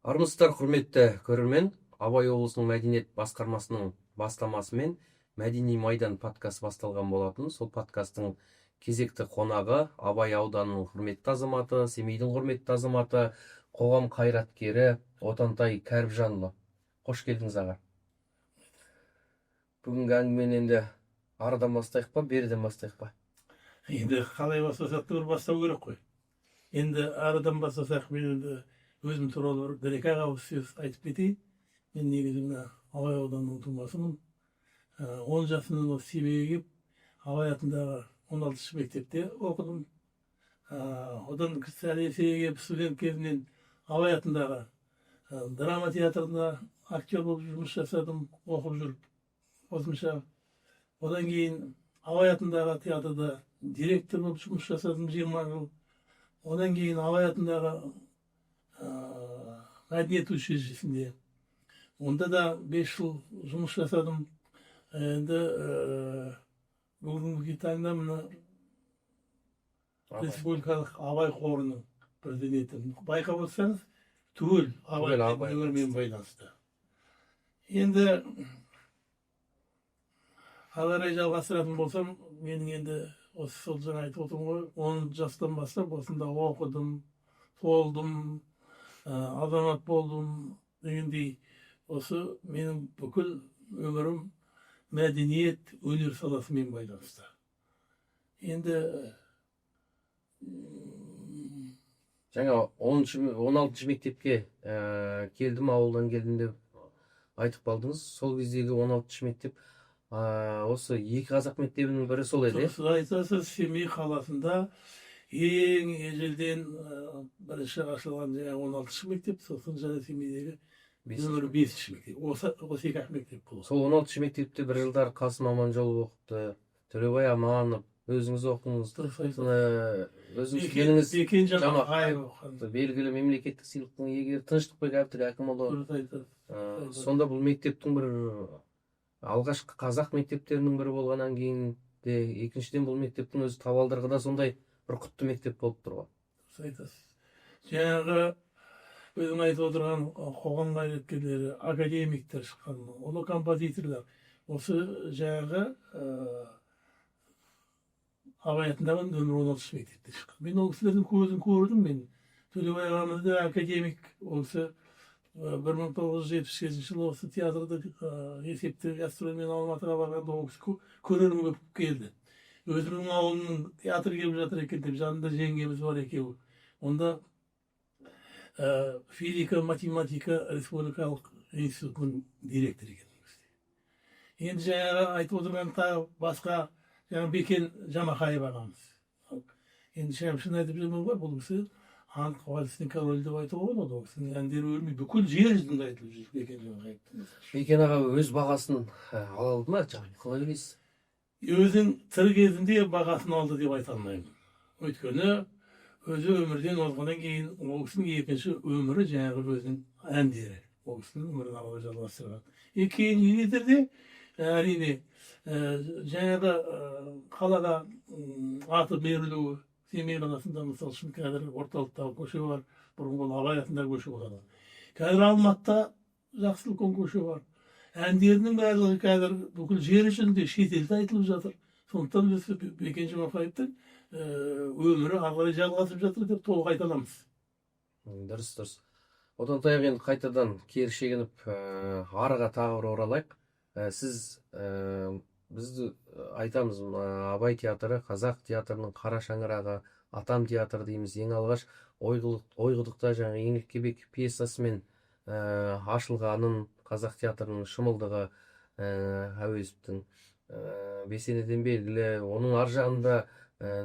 Армысыздар, құрметті көрермен. Абай облысының мәдениет басқармасының бастамасымен Мәдени майдан подкаст басталған болатын. Сол подкасттың кезекті қонағы Абай ауданының құрметті азаматы, Семейдің құрметті азаматы, қоғам қайраткері Отантай Кәріпжанұлы. Қош келдіңіз аға. Бүгінгі әңгімені енді арыдан бастайық па, беріден бастайық па? Енді қалай бастасақ та бастау керек қой. Енді арыдан бастасақ, мен енді өзім туралы бір екі ауыз сөз айтып кетейін. Мен негізі мына Абай ауданының тумасымын. 10 жасымнан осы Семейге келіп, Абай атындағы 16-шы мектепте оқыдым. Одан Lisейге келіп, студент кезімнен Абай атындағы драма театрында актер болып жұмыс жасадым, оқып жүріп. Қосымша одан кейін Абай атындағы театрда директор болып жұмыс жасадым 20 жыл. Одан кейін Абай атындағы мәдениет училищесінде. Онда да 5 жыл жұмыс жасадым. Енді бүгінгі таңда мына республикалық Абай қорының президенті. Байқап отырсаңыз, түгел Абай өңірмен байланысты. Енді аларай жалғастыратын болсам, менің енді осы сол жаңа айтып отырмын ғой, 10 жастан бастап осында оқыдым, толдым, азамат болдым дегендей, осы менің бүкіл өмірім мәдениет, өнер саласымен байланысты. Енді жаңа 16-шы мектепке келдім, ауылдан келдім деп айтып қалдыңыз. Сол кездегі 16-шы мектеп осы екі қазақ мектебінің бірі сол еді. Сіз айтасыз, Семей қаласында ең ежелден бірінші ашылған 16-шы мектеп, сосын жаңа Семейдегі нөмір 5-ші мектеп. Осы екі мектеп болды. Сол 16-шы мектепте бір жылдар Қасым Аманжолов оқыпты, Төлебай Аманов, өзіңіз оқыңыз. Өзіңіз келіңіз, белгілі мемлекеттік сыйлықтың иегері Тыныштықбек Әбдірәкімұлы. Сонда бұл мектептің бір алғашқы қазақ мектептерінің бірі болғаннан кейін де, екіншіден бұл мектептің өзі Табалдырғыда сондай бір құтты мектеп болып тұр ғой. Жаңағы өзің айтып отырған қоғам қайраткерлері, академиктер шыққан, ұлы композиторлар, осы жаңағы Абай атындағы нөмір 16-шы мектепте шыққан. Мен ол кісілердің көзін көрдім. Мен Төлебай ағамыз да академик, осы 1978 жылы осы театрда есепті гастрольмен Алматыға барғанда ол кісі көрерім көп келді. Өзімнің ауылымның театр келіп жатыр екен деп, жанында жеңгеміз бар екеуі. Онда физика, математика республикалық институтының директоры екен. Енді жаңағы айтып отырған тағы басқа Бекен Жамахаев ағамыз. Енді шын айтып жүрмін ғой, бұл кісі Ант вальсінің королі деп айтуға болады. Ол кісінің әндері өлмей, бүкіл жер жүзінде айтылып жүр Бекен Жамахаевтың. Бекен аға өз бағасын ала алды ма? Қалай ойлайсыз? Өзінің тірі кезінде бағасын алды деп айта алмаймын. Өйткені өзі өмірден озғаннан кейін ол кісінің екінші өмірі жаңағы өзінің әндері. Ол кісінің өмірін алға жалғастырған. Кейінгі кездерде әрине жаңағы қалаға аты берілуі, Семей қаласында мысалы үшін қазір орталықтағы көше бар, бұрын ол Абай атындағы көше болады. Қазір Алматыда жақсы үлкен көше бар. Әндерінің барлығы қазір бүкіл жер жүзінде шетелде айтылып жатыр. Сондықтан біз Бекен Жамахаевтың өмірі ары қарай жалғасып жатыр деп толық айта аламыз. Дұрыс. Одан таяқ енді қайтадан кері шегініп арыға тағы бір оралайық. Сіз бізді айтамыз, Абай театры, қазақ театрының қара шаңырағы, Атам театры дейміз. Ең алғаш ойғұдықта жаңа Еңлік Кебек пьесасымен ашылғанын, қазақ театрының шымылдығы Әуезовтің Бесенеден белгілі, оның ар жағында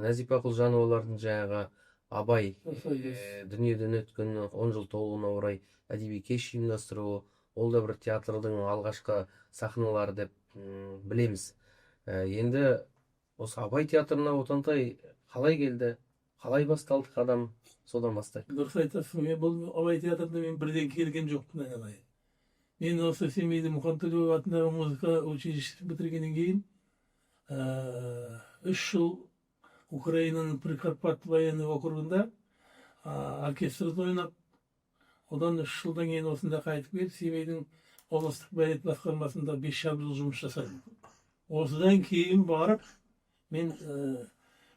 Нәзипа Құлжановалардың жаңағы Абай дүниеден өткен 10 жыл толуына орай әдеби кеш ұйымдастыруы, ол да бір театрдың алғашқы сахналары деп білеміз. Енді осы Абай театрына Отантай қалай келді, қалай басталды қадам, содан бастайық. Дұрыс айтасың. Бұл Абай театрында мен бірден келген жоқпын. Мен осы Семейде Мұқан Төлеубаев атындағы музыка училищесін бітіргеннен кейін 3 жыл Украинаның Прикарпат военный округында оркестрде ойнап, одан 3 жылдан кейін осында қайтып келіп, Семейдің облыстық балет басқармасында 5,5 жыл жұмыс жасадым. Осыдан кейін барып, мен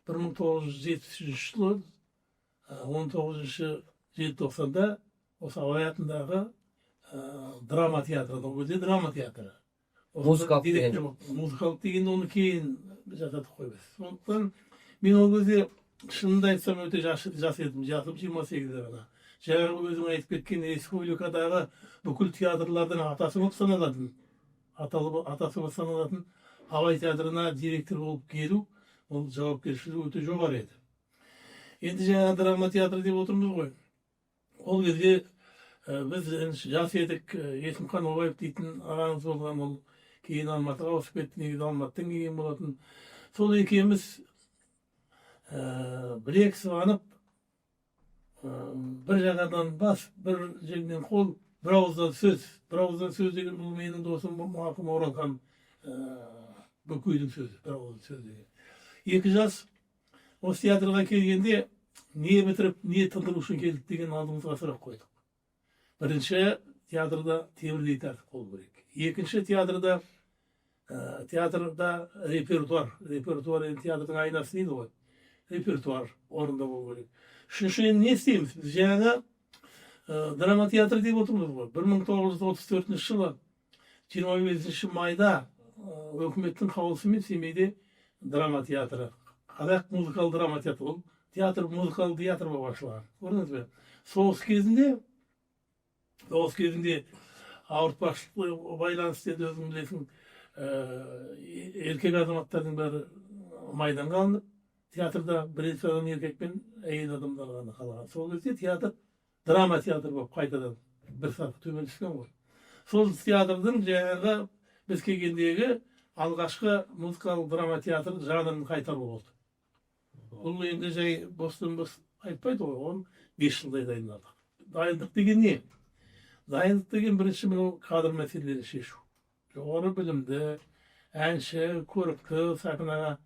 1973 жылы 19 желтоқсанда осы Абай атындағы драма театры, ол кезде драма театры. Музыкалық деген. Музыкалық деген оны кейін жасадық қой біз. Сондықтан мен ол кезде шынымды айтсам өте жас едім, жасым 28-де ғана. Жаңағы өзің айтып кеткен республикадағы бүкіл театрлардың атасы болып саналатын, атасы болып саналатын Абай театрына директор болып келу, ол жауапкершілігі өте жоғары еді. Енді жаңа драма театры деп отырмыз ғой. Ол кезде біз жас едік, Есімхан Обаев дейтін ағамыз болған, ол кейін Алматыға ауысып кетті, негізі Алматыдан келген болатын. Сол екеуміз бір-екі сығанып, бір жағадан бас, бір жерден қол, бір ауыздан сөз. Бір ауыздан сөз деген бұл менің досым Марқұм Оралхан Бөкейдің сөзі, бір ауыздан сөз деген. Екі жас осы театрға келгенде не бітіріп, не тындыру үшін келдік деген алдымызға сұрақ қойдық. Бірінші театрда темірдей тәртіп болу керек. Екінші театрда репертуар енді театрдың айнасы дейді ғой. Репертуар орында болу керек. Үшінші енді не істейміз? Біз жаңа драма театры деп отырмыз ғой. 1934 жылы 25 майда өкіметтің қаулысымен Семейде драма театры, қазақ музыкалық драма театры, ол театр музыкалық театр болып ашылған. Көрдіңіз бе? Соғыс кезінде ауыртпашылыққа байланысты еді, өзің білесің, еркек азаматтардың бәрі майданға алынып, театрда бірінші адам еркек пен әйел адамдар ғана қалған. Сол кезде театр драма театр болып қайтадан бір саты төмен түскен ғой. Сол театрдың жаңағы біз келгендегі алғашқы музыкалық драма театр жанрын қайтару болды. Бұл енді жай бостан-бос айтпайды ғой, оны 5 жылдай дайындадық. Дайындық деген не? Дайындық деген бірінші мынау кадр мәселелерін шешу. Жоғары білімді, әнші, көрікті, сахнаға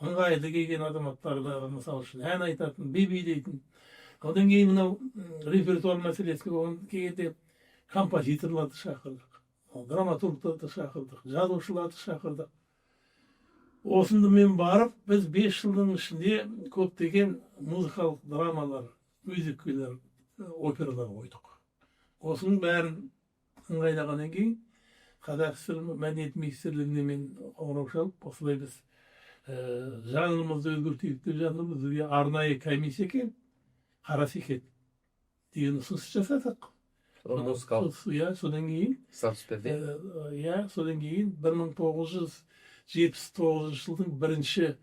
ыңғайлы келген азаматтарды, мысалы үшін ән айтатын, би билейтін. Одан кейін мынау репертуар мәселесі келгенде композиторларды шақырдық, драматургтарды шақырдық, жазушыларды шақырдық. Осында мен барып, біз 5 жылдың ішінде көптеген музыкалық драмалар, мюзиклер, опералар қойдық. Осының бәрін ыңғайлағаннан кейін Қазақ ССР мәдениет министрлігіне мен қоңырау шалып, осылай біз жанрымызды өзгертейік деп жатырмыз. Бізге арнайы комиссия келіп қараса екен деген ұсыныс жасадық. Содан кейін содан кейін 1979 жылдың 1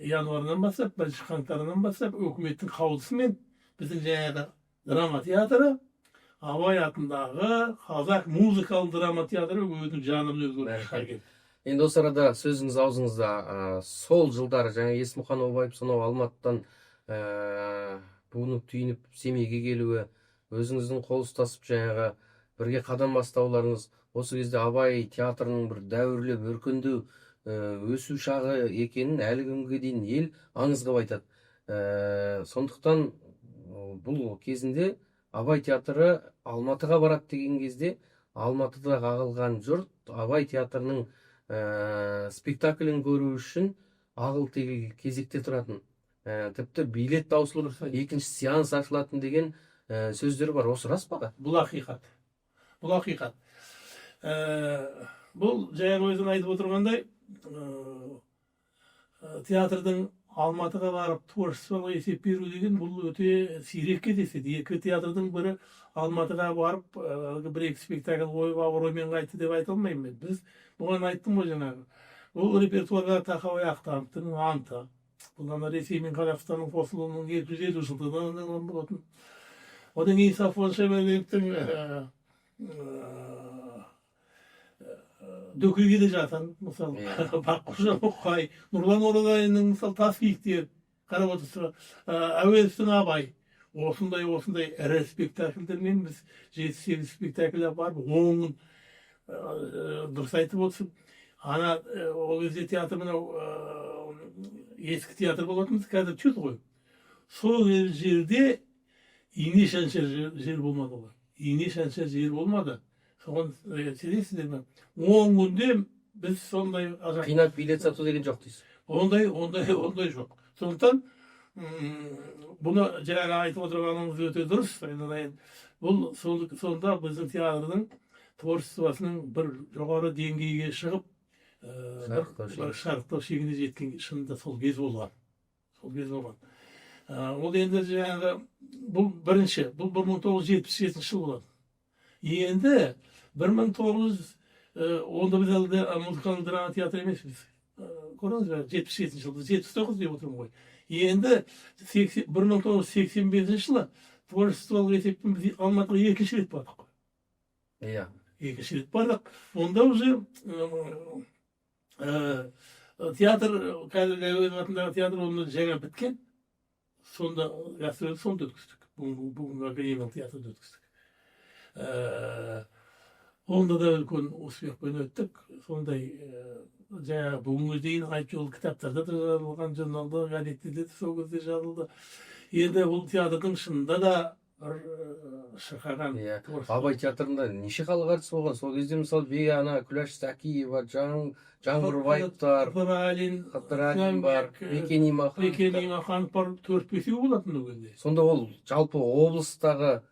январынан бастап, 1 қаңтарынан бастап өкіметтің қаулысымен біздің жаңағы драма театры Абай атындағы қазақ музыкалық драма театры өзінің жанрын өзгертті. Енді осы арада сөзіңіз аузыңызда, сол жылдары жаңа Есімхан Обаев сонау Алматыдан буынып түйініп Семейге келуі, өзіңіздің қол ұстасып жаңағы бірге қадам бастауларыңыз, осы кезде Абай театрының бір дәуірлеп өркендеу өсу шағы екенін әлі күнге дейін ел аңызға айтады. Сондықтан бұл кезінде Абай театры Алматыға барады деген кезде Алматыда ағылған жұрт Абай театрының спектаклін көру үшін ағыл-тегіл кезекте тұратын. Тіпті билет таусылып, екінші сеанс ашылатын деген сөздер бар. Осы рас па? Бұл ақиқат. Бұл жаңағы өзің айтып отырғандай, театрдың Алматыға барып творчествоға есеп беру деген бұл өте сирек кездеседі. Екі театрдың бірі Алматыға барып, бір-екі спектакль қойып абыроймен қайтты деп айта алмаймын. Біз бұған айттым ғой жаңағы. Бұл репертуарға Тахауи Ахтановтың анты. Бұл Ресей мен Қазақстанның қосылуының 250 жылдығынан болатын. Одан кейін Сафон Шайбердиевтің дөкей келе жатыр, мысалы, Баққожа Мұқай, Нұрлан Оралайының, мысалы, Тас киіктер, қарап отырсыз, Әуезовтің Абай. Осындай ірі спектакльдермен біз 7-8 спектакль бар, оңын дұрыс айтып отырсың. Ол кезде театр мынау ескі театр болатын, қазір чөт ғой. сол жерде ине шаншар жер болмады ғой. Ине шаншар жер болмады. Соған сенесіздер ме? 10 күнде біз сондай қинап билет сату деген жоқ дейсіз. ондай жоқ. Сондықтан бұны жаңа айтып отырғаныңыз өте дұрыс. Айналайын. Бұл сонда біздің театрдың творчествосының бір жоғары деңгейге шығып, бір шарықтау шегіне жеткен шынында сол кез болған. Ол енді жаңағы бұл бірінші, бұл 1977 жыл болады. Енді 1910-да біз әлде музыкалық драма театры емеспіз. Көріңіз бе, 77 жылды, 79 деп отырмын ғой. Енді 1985 жылы творчестволық есеппен біз Алматыға екінші рет бардық қой. Иә. Екінші рет бардық. Онда уже театр, қазір Әуезов атындағы театр онда жаңа біткен. Сонда гастрольді сонда өткіздік. Бүгінгі академиялық театрда өткіздік. Онда да үлкен успехпен өттік. Сондай жаңағы бүгінгі дейін айтып жол кітаптарда да жазылған, журналда, газетте де сол кезде жазылды. Енді бұл театрдың шынында да шырқаған. Абай театрында неше халық әртісі болған? Сол кезде мысалы Бейана, Күләш Сәкиева, Жаңғырбаевтар, Қыдырәлин бар, Бекен Имаханов бар, 4-5 болатын ол кезде. Сонда ол жалпы облыстағы,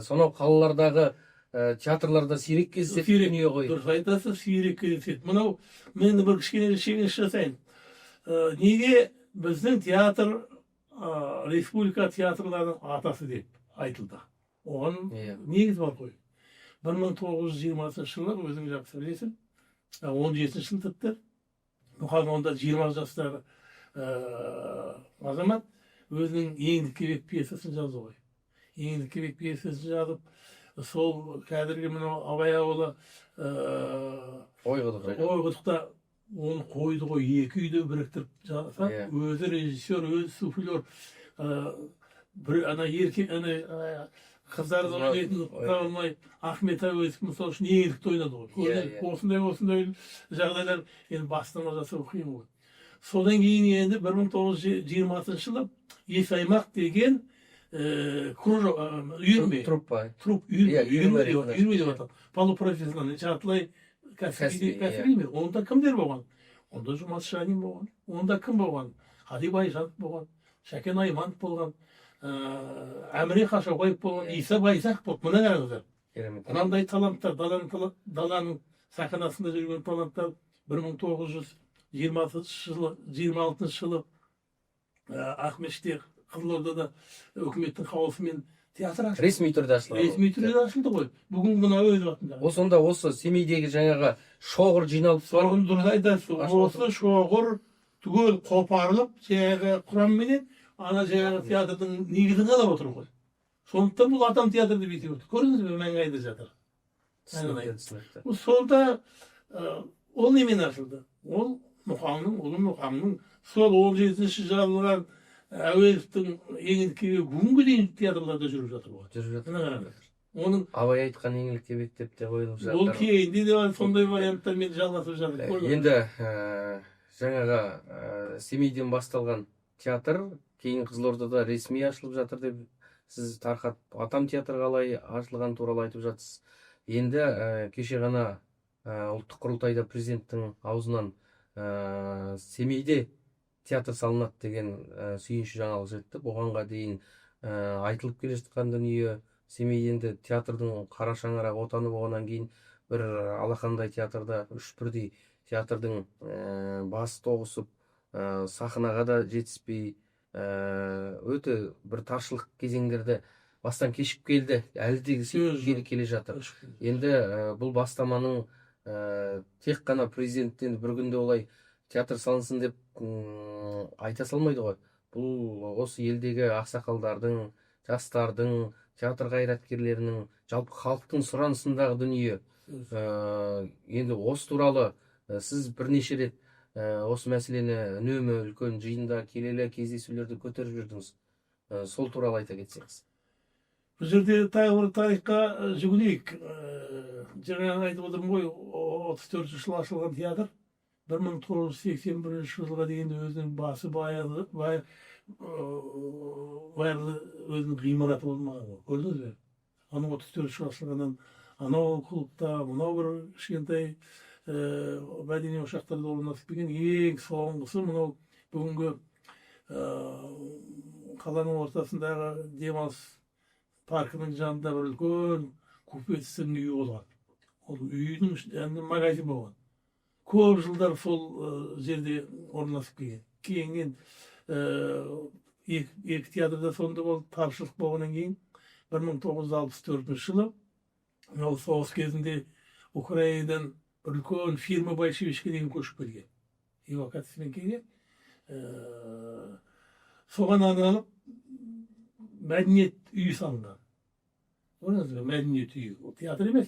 сонау қалалардағы театрларда сирек кездесетін дүние ғой. Дұрыс айтасыз, сирек кездеседі. Мынау мен бір кішкене шегініс жасайын. Неге біздің театр республика театрларының атасы деп айтылды? Оған негіз бар ғой. 1920 жылы өзің жақсы білесің, 17 жыл тіпті. Бұған онда 20 жастағы азамат өзінің еңдік кебек пьесасын жазды ғой. Еңдік кебек пьесасын жазып, сол қазіргі мынау Абай ауылы Ойқұдықта оны қойды ғой, екі үйді біріктіріп жазса, өзі режиссер, өзі суфлер, қыздарды ойнайтын Ахмет Әуезов мысалы үшін еңдікті ойнады ғой. Осындай жағдайлар енді бастама жасау қиын ғой. Содан кейін енді 1920 жылы Есаймақ деген үйірме. Үйірме деп атады. Полупрофессиональный, жартылай кәсіби. Онда кімдер болған? Онда Жұмат Шанин болған. Онда кім болған? Қадип Айжанов болған. Шәкен Айманов болған. Әміре Қашаубаев болған. Иса Байзақ болды. Мына қараңыздар. Мынандай таланттар, даланың сахнасында жүрген таланттар 1926 жылы Ақмешітте, Қызылордада үкіметтің қаулысымен театр ашылды. Ресми түрде ашылды ғой. Бүгін мына Әуезов атындағы. Ол сонда осы Семейдегі жаңағы шоғыр жиналып соғын дұрыс айтасыз. Осы шоғыр түгел қопарылып, жаңағы құрамменен ана жаңағы театрдың негізін қалап отыр ғой. Сондықтан бұл атам театрды бүйтіп отыр. Көрдіңіз бе, маңайда жатыр. Сонда ол немен ашылды? Ол Мұқаңның сол 17-ші жазылған Әуезовтің еңлік кебек бүгінгі дейін театрларда жүріп жатыр ғой. Оның Абай айтқан еңлік кебек деп те қойылып жатыр. Ол кейінде де сондай варианттармен жалғасып жатыр. Енді жаңағы Семейден басталған театр кейін Қызылордада ресми ашылып жатыр деп сіз тарқат атам театры қалай ашылған туралы айтып жатсыз. Енді кеше ғана ұлттық құрылтайда президенттің аузынан Семейде театр салынады деген сүйінші жаңалық жетті. Бұғанға дейін айтылып келе жатқан дүние Семейде театрдың қара шаңырақ отаны болғаннан кейін бір алақандай театрда үш бірдей театрдың басы тоғысып сахнаға да жетіспей өте бір таршылық кезеңдерді бастан кешіп келді. Әлі де келе жатыр. Енді бұл бастаманың тек қана президенттен бір күнде олай театр салынсын деп айта салмайды ғой. Бұл осы елдегі ақсақалдардың, жастардың, театр қайраткерлерінің, жалпы халықтың сұранысындағы дүние. Енді осы туралы сіз бірнеше рет осы мәселені үнемі үлкен жиында, келелі кездесулерді көтеріп жүрдіңіз. Сол туралы айта кетсеңіз. Бұл жерде тағы бір тарихқа жүгінейік. Жаңа айтып отырмын ғой, 34 жыл ашылған театр 1981 жылға дейін өзінің басы барлы өзінің ғимараты болмаған ғой. Көрдіңіз бе? Анау 34 жасынан анау клубта, мынау бір кішкентай мәдени ошақтарда орналасып келген ең соңғысы мынау бүгінгі қаланың ортасындағы демалыс паркінің жанында бір үлкен купецтің үйі болған. Ол үйдің ішінде магазин болған. Көп жылдар сол жерде орналасып келген. Кейін екі театрда сонда болып тапшылық болғаннан кейін 1964 жылы ол соғыс кезінде Украинадан бір үлкен фирма большевичке деген көшіп келген. Эвакуациямен келген. Соған арналып мәдениет үйі салынған. Көрдіңіз бе, мәдениет үйі. Ол театр емес.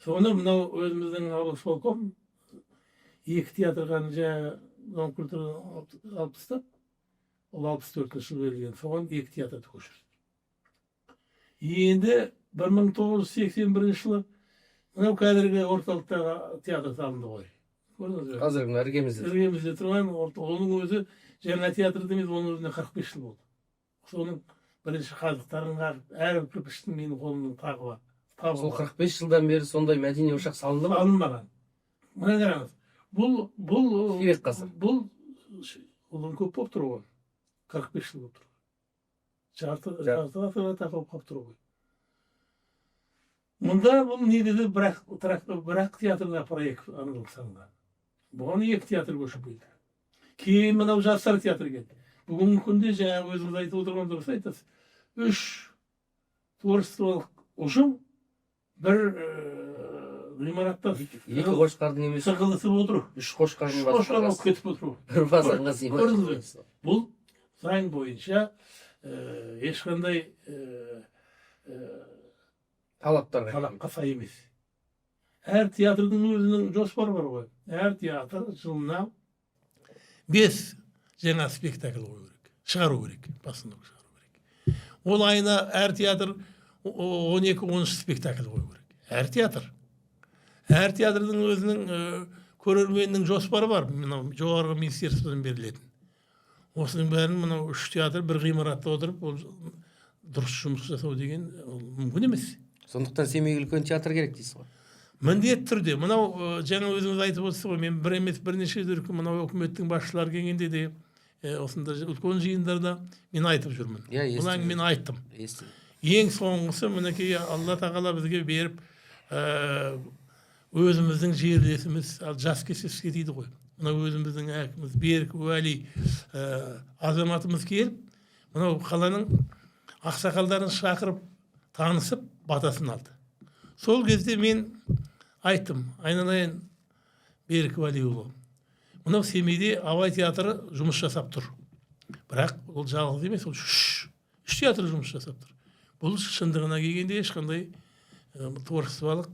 Соны мынау өзіміздің облысполком екі театрға жаңа культураны алып тастап, ол 64 жылы берілген. Соған екі театрды көшірді. Енді 1981 жылы мынау қазіргі орталықтағы театр салынды ғой. Көрдіңіз бе? Қазір мына іргемізде тұрған оның өзі жаңа театрда емес, оның өзіне 45 жыл болды. Соның бірінші қазықтарын қағып, әр кірпіштің менің қолымның тағы бар. Сол 45 жылдан бері сондай мәдени ошақ салынды ма? Салынбаған. Мына қараңыз. Бұл Кебек ғасыр. Бұл оның көп болып тұр ғой. 45 жыл болып тұр. Жарты ғасырға тақау қалып тұр ғой. Мұнда бұл негізі бірақ театрда проект салынған. Бұған екі театр көшіп келді. Кейін мынау жастар театры келді. Бүгінгі күнде жаңағы өзіңіз айтып отырған дұрыс айтасыз. 3 творчестволық ұжым бір ғимаратта Екі қошқардың емес, сығылысып отыр. 3 қошқардың Қошқар болып кетіп отыр. бір базарға сыймай. Бұл заң бойынша ешқандай талапқа сай емес. Әр театрдың өзінің жоспары бар ғой. Әр театр жылына 5 жаңа спектакль қою керек. Шығару керек. Постановка шығару керек. Ол айына әр театр 12-13 спектакль қою керек. Әр театр. Әр театрдың өзінің көрерменнің жоспары бар. Мынау жоғарғы министерстводан берілетін. Осының бәрін мынау 3 театр бір ғимаратта отырып, ол дұрыс жұмыс жасау деген мүмкін емес. Сондықтан Семейге үлкен театр керек дейсіз ғой. Міндетті түрде мынау жаңа өзіңіз айтып отырсыз ғой, мен бір емес бірнеше дүркін мынау үкіметтің басшылары келгенде де осында үлкен жиындарда мен айтып жүрмін. Бұл әңгімені айттым. Ең соңғысы мінекей Алла тағала бізге беріп өзіміздің жерлесіміз жас кесеске дейді ғой. Мынау өзіміздің әкіміз Берік Уәли азаматымыз келіп, мынау қаланың ақсақалдарын шақырып танысып батасын алды. Сол кезде мен айттым, айналайын Берік Уәлиұлы, мынау Семейде Абай театры жұмыс жасап тұр. Бірақ ол жалғыз емес, ол 3 театр жұмыс жасап тұр. Бұл шындығына келгенде ешқандай творчестволық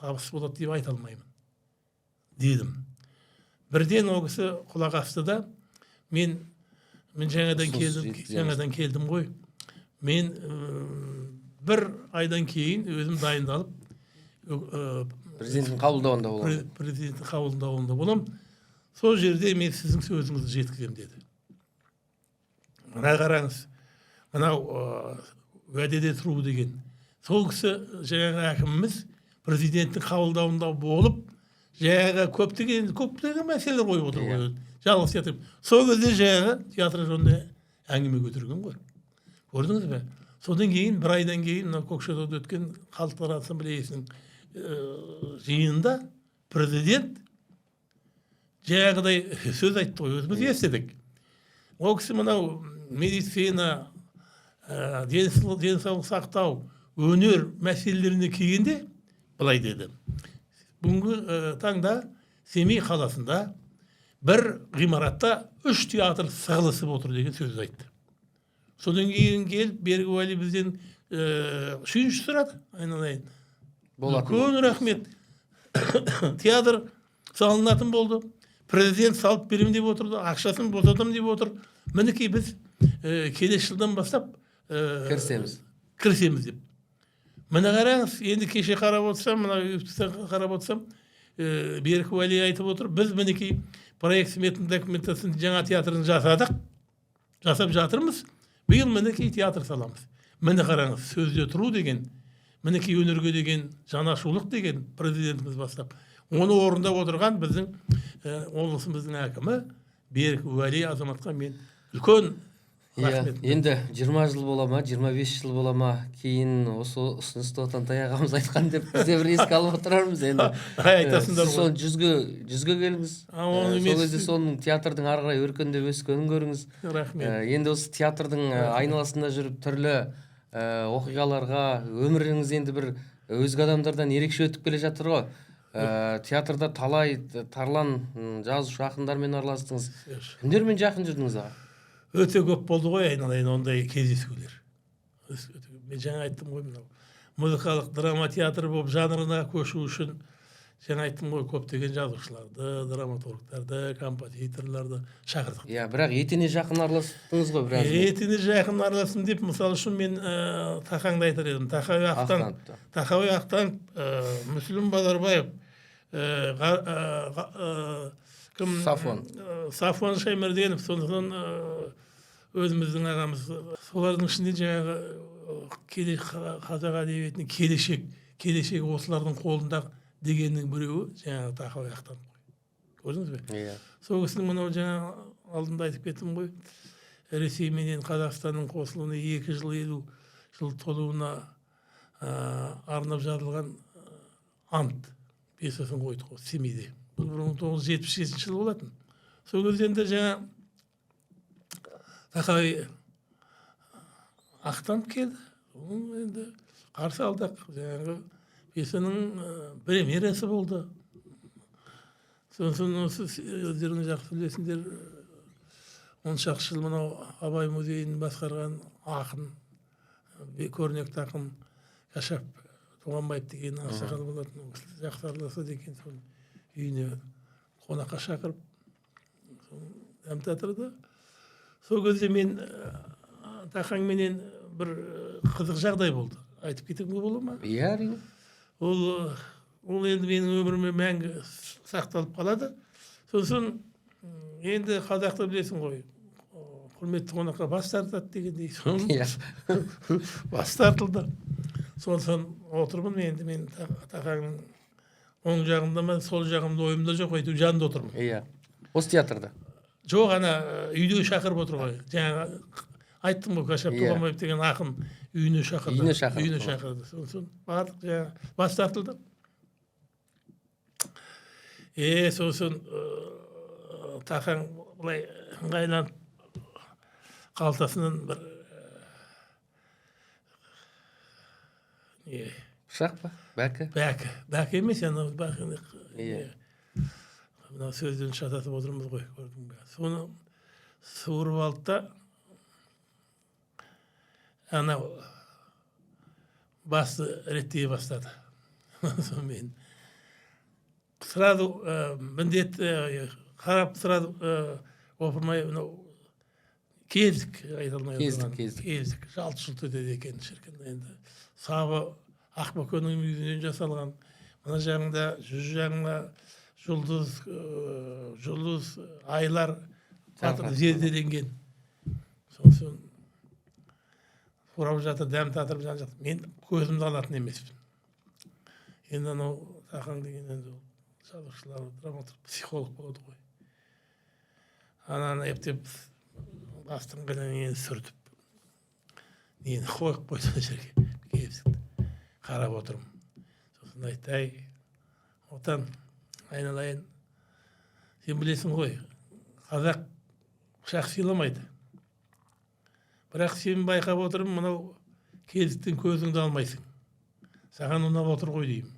табыс болады деп айта алмаймын дедім. Бірден ол кісі құлақ асты да, мен жаңадан келдім ғой. Мен бір айдан кейін өзім дайындалып президенттің қабылдауында болам. Сол жерде мен сіздің сөзіңізді жеткізем деді. Мына қараңыз, мынау уәдеде тұру деген. Сол кісі жаңағы әкіміміз президенттің қабылдауында болып, жаңағы көптеген мәселелер қойып отыр ғой. Жалғыз театр. Сол кезде жаңағы театр жөнінде әңгіме көтерген ғой. Көрдіңіз бе? Содан кейін, бір айдан кейін, Көкшетауда өткен халықтар ассамблеясының жиынында президент жаңағыдай сөз айтты ғой, өзіміз естідік. Ол кісі мынау медицина, денсаулық сақтау, өнер мәселелеріне келгенде былай деді. Бүгінгі таңда Семей қаласында бір ғимаратта 3 театр сығылысып отыр деген сөз айтты. Содан кейін келіп Берік Уәли бізден сүйінші сұрады, айналайын. Үлкен рахмет. Театр салынатын болды. Президент салып берем деп отырды, ақшасын босатам деп отыр. Мінекей біз келесі жылдан бастап кірісеміз деп. Мына қараңыз, енді кеше қарап отырсам, қарап отырсам, Берік Уәли айтып отыр, біз мінекей проект сметінің документациясын жаңа театрын жасадық. жасап жатырмыз. Биыл мінекей театр саламыз. Міне қараңыз, сөзде тұру деген, мінекей өнерге деген жанашырлық деген президентіміз бастап. Оны орындап отырған біздің облысымыздың әкімі Берік Уәли азаматқа мен үлкен рахмет. Енді 20 жыл бола ма, 25 жыл бола ма, кейін осы ұсынысты Отантай ағамыз айтқан деп біз де бір еске алып отырармыз енді. Айтасыңдар ғой. Сол жүзге келіңіз. Оны Сол кезде соның театрдың ары қарай өркендеп өскенін көріңіз. Рахмет. Енді осы театрдың айналасында жүріп түрлі оқиғаларға өміріңіз енді бір өзге адамдардан ерекше өтіп келе жатыр ғой. Театрда талай тарлан жазушы ақындармен араластыңыз. Кімдермен жақын жүрдіңіз аға? Өте көп болды ғой айналайын ондай кездесулер. Мен жаңа айттым ғой, мынау музыкалық драма театры болып жанрына көшу үшін жаңа айттым ғой, көптеген жазушыларды, драматургтарды, композиторларды шақырдық. Бірақ етене жақын араластыңыз ғой біраз. Етене жақын араластым деп, мысалы үшін мен Тақаңды айтар едім. Тахауи Ақтан, Мүсілім Базарбаев, Сафуан Шаймерденов, сондықтан өзіміздің ағамыз. Солардың ішінде жаңағы қазақ әдебиетінің келешегі осылардың қолында дегеннің біреуі жаңағы Тахауи Ақтан. Көрдіңіз бе? Сол кісінің мынау жаңа алдында айтып кеттім ғой, Ресей менен Қазақстанның қосылуына 2 жыл 50 жыл толуына арнап жазылған ант пьесасын қойды ғой Семейде. Бұл 1977 жыл болатын. Сол кезде енді жаңа Тахауи Ақтан келді. Оны енді қарсы алдық. Жаңағы пьесаның премьерасы болды. Сосын өздеріңіз жақсы білесіңдер, 10 шақты жыл мынау Абай музейін басқарған ақын, көрнекті ақын Кашап Туғанбаев деген ақсақал болатын. Жақсы араласады екен, соның үйіне қонаққа шақырып дәм татырды. Сол кезде мен Тақаңменен бір қызық жағдай болды. Айтып кетуге бола ма? Әрине. Ол енді менің өміріме мәңгі сақталып қалады. Сосын енді қазақта білесің ғой, құрметті қонаққа бас тартады дегендей. Бас тартылды. Сосын отырмын, енді мен Тақаңның оң жағымда ма, сол жағымда ойымда жоқ, әйтеу жанында отырмын. Осы театрда? Жоқ, ана үйде шақырып отыр ғой. Жаңағы айттым ғой, Кашап Туғанбаев деген ақын үйіне шақырды. Сосын бардық, жаңағы бас тартылды. Сосын Тақаң былай ыңғайланып қалтасынан бір пышақ па? Бәкі? Бәкі емес, анау бәкі. Мына сөзден шатасып отырмыз ғой, көрдің бе. Соны суырып алды да, анау басты реттей бастады. Сонымен сразу міндет қарап сразу опырмай, кездік айта алмай отырған. Кездік. Жалт-жұлт етеді екен шіркін. Енді сабы Ақбөкеннің үйінен жасалған. Мына жағында, жүз жағында жұлдыз, айлар зерделенген. Сосын сұрап жатыр, дәм татырып жатыр. Мен көзімді алатын емеспін. Енді анау Тақаң деген енді жазушылар, драматург, психолог болады ғой. Ананы ептеп бастың қайдан сүртіп, нені қойып қойды жерге, кепсікті. Қарап отырмын. Сосын айтты, Отан, айналайын, сен білесің ғой, қазақ пышақ сыйламайды. Бірақ сен байқап отырмын, мынау кезіктен көзіңді алмайсың. Саған ұнап отыр ғой деймін.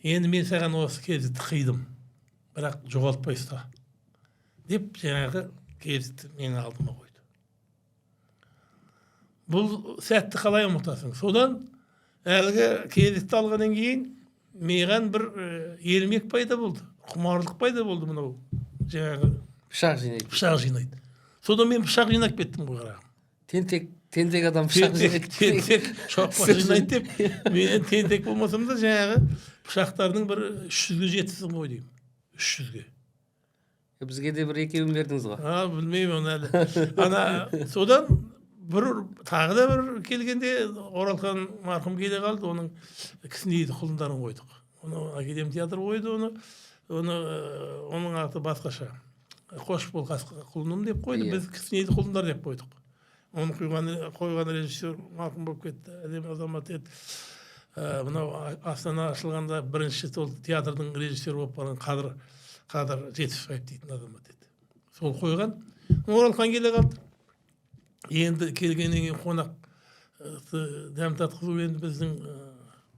Енді мен саған осы кезікті қидым, бірақ жоғалтпай ұста. Деп жаңағы кезікті менің алдыма қойды. Бұл сәтті қалай ұмытасың? Содан әлгі кезікті алғаннан кейін маған бір ермек пайда болды, құмарлық пайда болды, мынау жаңағы пышақ жинайды. Содан мен пышақ жинап кеттім ғой қарағым. Тентек адам пышақ жинайды. Тентек шоқпақ жинайды деп, мен тентек болмасам да жаңағы пышақтардың бір 300-ге жетсін ғой деймін. 300-ге. Бізге де бір екеуін бердіңіз ғой. Білмеймін оны әлі. Ана содан тағы да бір келгенде Оралхан марқұм келе қалды, оның Кісінейді құлындарын қойдық. Оны Академ театр қойды, оның аты басқаша. Қош бол құлыным деп қойды, біз Кісінейді құлындар деп қойдық. Оны қойған режиссер марқұм болып кетті, әдемі азамат еді. Мынау Астана ашылғанда бірінші сол театрдың режиссері болып барған Қадыр Жетішбаев дейтін азамат еді. Сол қойған. Оралхан келе қалды. Енді келгеннен кейін қонақ дәм татқызу енді біздің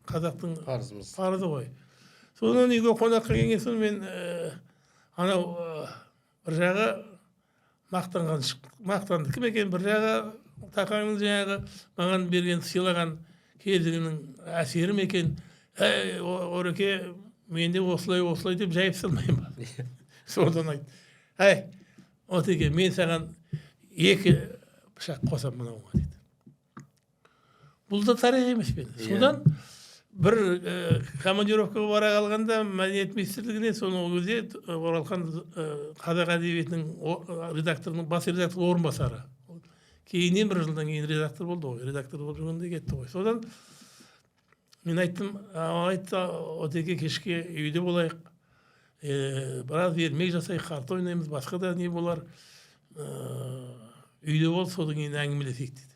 қазақтың парызы ғой. Содан үйге қонаққа келген соң мен анау бір жағы мақтанды. Кім екен? Bir жағы Тақаңның жаңағы маған берген сыйлаған кезігінің әсері ме екен? Ореке, мен де осылай деп жайып салмайын ба? Содан айт. Отеке, мен саған 2 пышақ қосам мынауға дейді. Бұл да тарих емес пе? Содан бір командировкаға бара қалғанда мәдениет министрлігіне соны ол кезде Оралхан қазақ әдебиетінің редакторының бас редактор орынбасары. Кейіннен бір жылдан кейін редактор болды ғой. Редактор болып жүргенде кетті ғой. Содан мен айттым, отеке кешке үйде болайық. Біраз ермек жасайық, қарта ойнаймыз, басқа да не болар. Үйде бол, содан кейін әңгімелесейік деді.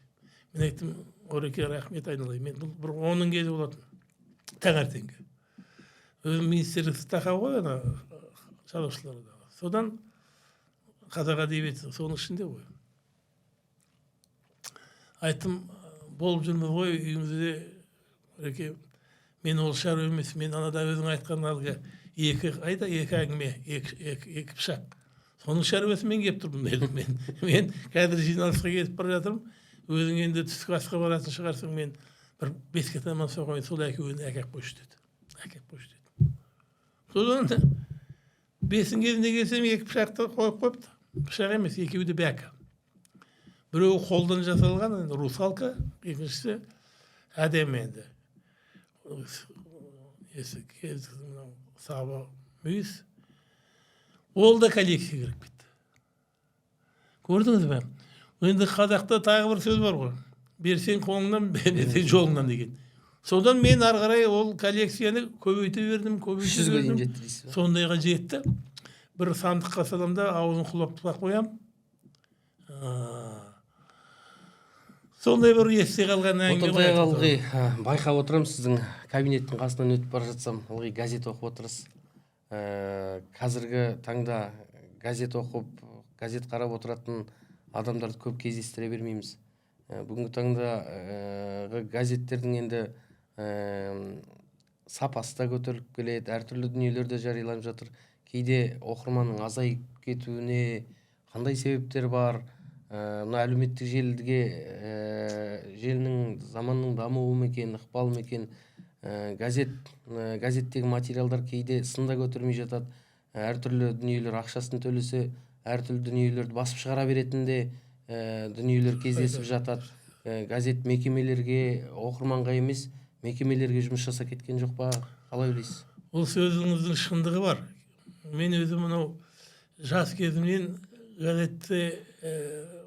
Мен айттым, Ореке, рахмет айналайын. Мен бір 10-ның кезі болатын. Таңертеңгі. Өзім министрлікті тақау ғой, ана шаруашыларда. Содан қазақ әдебиеті соның ішінде ғой. Айттым, болып жүрміз ғой үйімізде, Ореке, мен ол шаруа емес, мен анада өзің айтқан алғы 2 әңгіме, 2 пышақ. Соның шаруасы мен кеп тұрмын дедім. Мен қазір жиналысқа кетіп бара жатырмын. Өзің енді түскі асқа баратын шығарсың, мен бір 5 таман соғайын, сол әкеуін әкеп қойшы деді. Содан 5-ің кезінде келсем 2 пышақты қойып қойыпты. Пышақ емес, екеуі де бәкі. Біреуі қолдан жасалған, русалка, екіншісі әдемі енді. Сабы мүйіз. Ол да коллекция кіріп кетті. Көрдіңіз бе? Енді қазақта тағы бір сөз бар ғой. Берсең қолыңнан, берсең жолыңнан деген. Содан мен арғарай ол коллекцияны көбейте бердім. 300-ге дейін жетті дейсіз ба? Сондайға жетті. Бір сандыққа салам да аузын құлап қоям. Сондай бір есте қалған әңгіме. Отырдай қалғи, байқап отырам, сіздің кабинеттің қасынан өтіп бара жатсам, ылғи газет оқып отырсыз. Қазіргі таңда газет оқып, газет қарап отыратын адамдарды көп кездестіре бермейміз. Бүгінгі таңда газеттердің енді сапасы да көтеріліп келеді, әртүрлі дүниелерде жарияланып жатыр. Кейде оқырманның азайып кетуіне қандай себептер бар? Мына әлеуметтік желінің заманның дамуы ма екен, ықпалы ма екен? Газеттегі материалдар кейде сында көтермей жатады. Әртүрлі дүниелер ақшасын төлесе, әртүрлі дүниелерді басып шығара беретінде дүниелер кездесіп жатады. Газет мекемелерге, оқырманға емес, мекемелерге жұмыс жасап кеткен жоқ па? Қалай ойлайсыз? Ол сөзіңіздің шындығы бар. Мен өзім мынау жас кезімнен газетті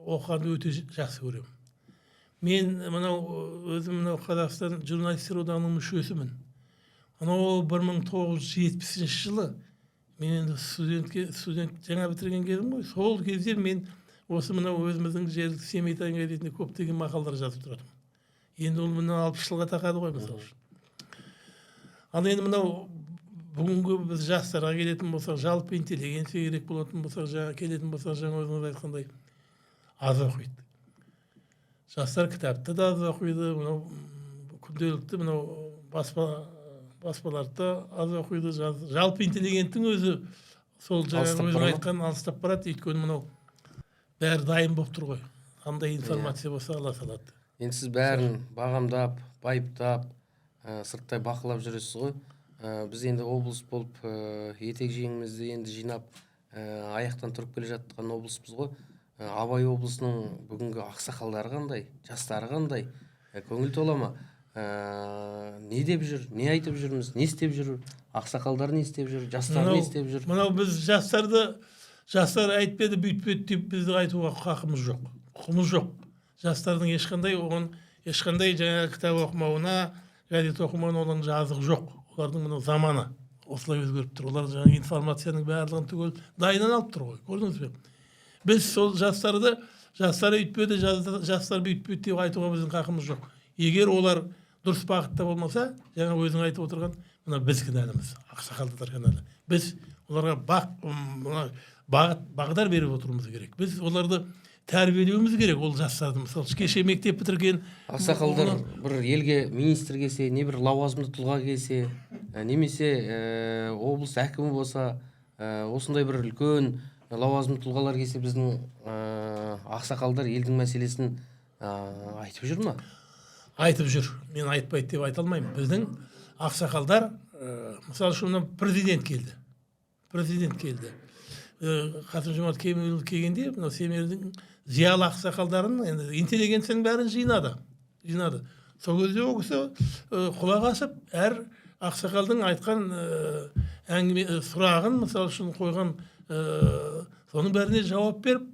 оқығанды өте жақсы көремін. Мен өзім Қазақстан журналистер одағының мүшесімін. Анау 1970 жылы мен енді студент жаңа бітірген кезім ғой. Сол кезде мен осы өзіміздің жергілікті Семейтан газетінде көптеген мақалалар жазып тұратым. Енді ол 60 жылға тақады ғой мысалы. Ал енді бүгінгі біз жастарға келетін болсақ, жалпы интеллигенция керек болатын болсақ, келетін болсақ, жаңа өзіңіз айтқандай аз оқиды. Жастар кітапты да аз оқиды, күнделікті баспаларды аз оқиды. Жалпы интеллигенттің өзі сол жаңа өзің айтқан алыстап барады, өйткені бәрі дайын болып тұр ғой. Қандай информация болса ала салады. Енді сіз бәрін бағамдап, байыптап, сырттай бақылап жүресіз ғой. Біз енді облыс болып етек жеңімізді енді жинап аяқтан тұрып келе жатқан облыспыз ғой. Абай облысының бүгінгі ақсақалдары қандай, жастары қандай, көңіл тола ма? Не деп жүр, не айтып жүрміз, не істеп жүр, ақсақалдар не істеп жүр, жастар не істеп жүр? Біз жастарды жастар айтпеді, бүйтпеді деп бізді айтуға хақымыз жоқ, құқымыз жоқ. Жастардың ешқандай жаңа кітап оқымауына, газет оқымауына олардың жазығы жоқ. Олардың мына заманы осылай өзгеріп тұр. Олар жаңа информацияның барлығын түгел дайынан алып тұр ғой. Көрдіңіз бе? Біз сол жастар үйтпеді, жастар бүйтпеді деп айтуға біздің хақымыз жоқ. Егер олар дұрыс бағытта болмаса, жаңа өзің айтып отырған, мына біз кінәліміз, ақсақалдар кінәлі. Біз оларға бағдар беріп отыруымыз керек. Біз оларды тәрбиелеуіміз керек, ол жастарды. Мысалы, кеше мектеп бітірген ақсақалдар бір елге министр келсе, не бір лауазымды тұлға келсе, немесе облыс әкімі болса, осындай бір үлкен лауазымды тұлғалар келсе, біздің ақсақалдар елдің мәселесін айтып жүр ма? Айтып жүр. Мен айтпайды деп айта алмаймын. Біздің ақсақалдар, мысалы үшін президент келді. Қасым-Жомарт Кемелұлы келгенде, мынау Семейдің зиялы ақсақалдарын, енді интеллигенцияның бәрін жинады. Сол кезде ол кісі құлақ асып, әр ақсақалдың айтқан әңгіме сұрағын, мысалы үшін қойған, соның бәріне жауап беріп,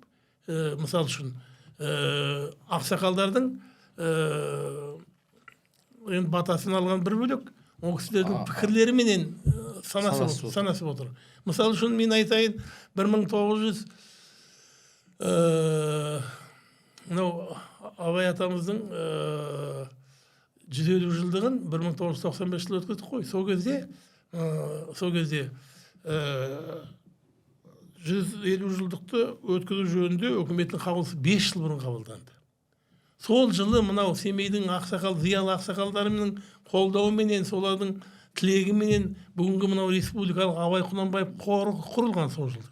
мысалы үшін ақсақалдардың батасын алған бір бөлек, ол кісілердің пікірлері менен санасып отыр. Мысалы үшін мен айтайын, 1900 Абай атамыздың 150 жылдығын 1995 жылы өткіздік қой. Сол кезде 150 жылдықты өткізу жөнінде үкіметтің қаулысы 5 жыл бұрын қабылданды. Сол жылы мынау Семейдің зиялы ақсақалдарының қолдауыменен, солардың тілегіменен бүгінгі мынау республикалық Абай Құнанбаев қоры құрылған сол жылы.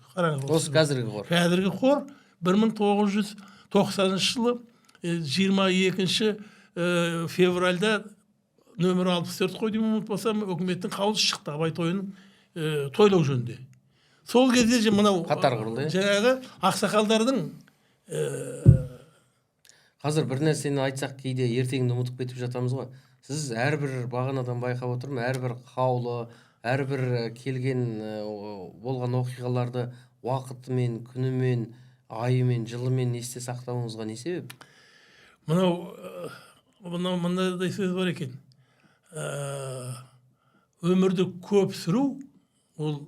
Осы қазіргі қор 1990 жылы 22 февральда нөмір 64 қой деймін, ұмытпасам, үкіметтің қаулысы шықты Абай тойын тойлау жөнінде. Сол кезде мынау қатар құрылды. Жаңағы ақсақалдардың қазір бір нәрсені айтсақ кейде ертеңді ұмытып кетіп жатамыз ғой. Сіз әрбір бағанадан байқап отырмын, әрбір қаулы, әрбір келген болған оқиғаларды уақытымен, күнімен, айымен, жылымен есте сақтауыңызға не себеп? Мынандай сөз бар екен. Өмірді көп сүру ол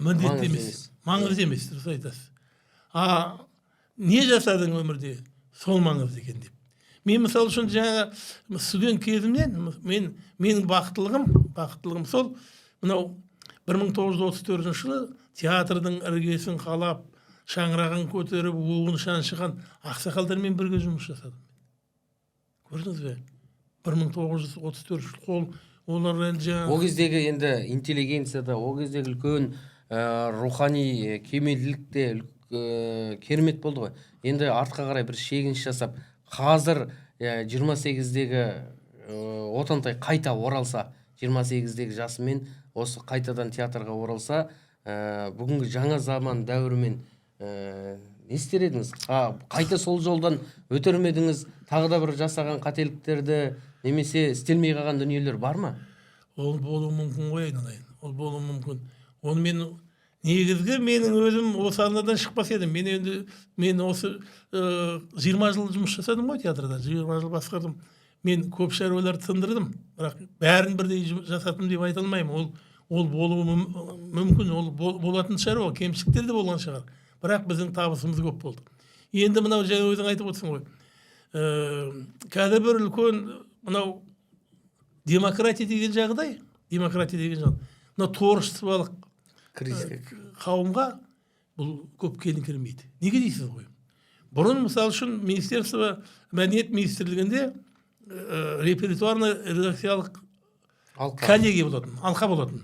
міндет емес, маңызды емес, дұрыс айтасыз. Не жасадың өмірде, сол маңызды екен деп. Мен мысалы үшін жаңа студент кезімнен менің бақыттылығым сол, мынау 1934 жылы театрдың іргесін қалап, шаңырағын көтеріп, уығын шаншыған ақсақалдармен бірге жұмыс жасадым. Көрдіңіз бе? 1934 жыл олар енді Ол кездегі енді интеллигенцияда, ол кездегі үлкен рухани кемелділік те керемет болды ғой. Енді артқа қарай бір шегініс жасап, қазір 28-дегі Отантай қайта оралса, 28-дегі жасымен осы қайтадан театрға оралса, бүгінгі жаңа заман дәуірімен не істер едіңіз? Қайта сол жолдан өтермедіңіз, тағы да бір жасаған қателіктерді немесе істелмей қалған дүниелер бар ма? Ол болуы мүмкін ғой, айналайын. Ол болуы мүмкін. Оны негізгі менің өзім осы арнадан шықпас едім. Мен осы 20 жыл жұмыс жасадым ғой театрда, 20 жыл басқардым. Мен көп шаруаларды тындырдым, бірақ бәрін бірдей жасадым деп айта алмаймын. Ол болуы мүмкін, ол болатын шаруа, кемшіліктер де болған шығар. Бірақ біздің табысымыз көп болды. Енді мынау жаңа өзің айтып отырсың ғой. Қазір бір үлкен мынау демократия деген жағдай, мынау творчестволық қауымға бұл көп келіңкірмейді. Неге дейсіз ғой? Бұрын мысалы үшін мәдениет министрлігінде репертуарно-редакциялық коллегия болатын, алқа болатын.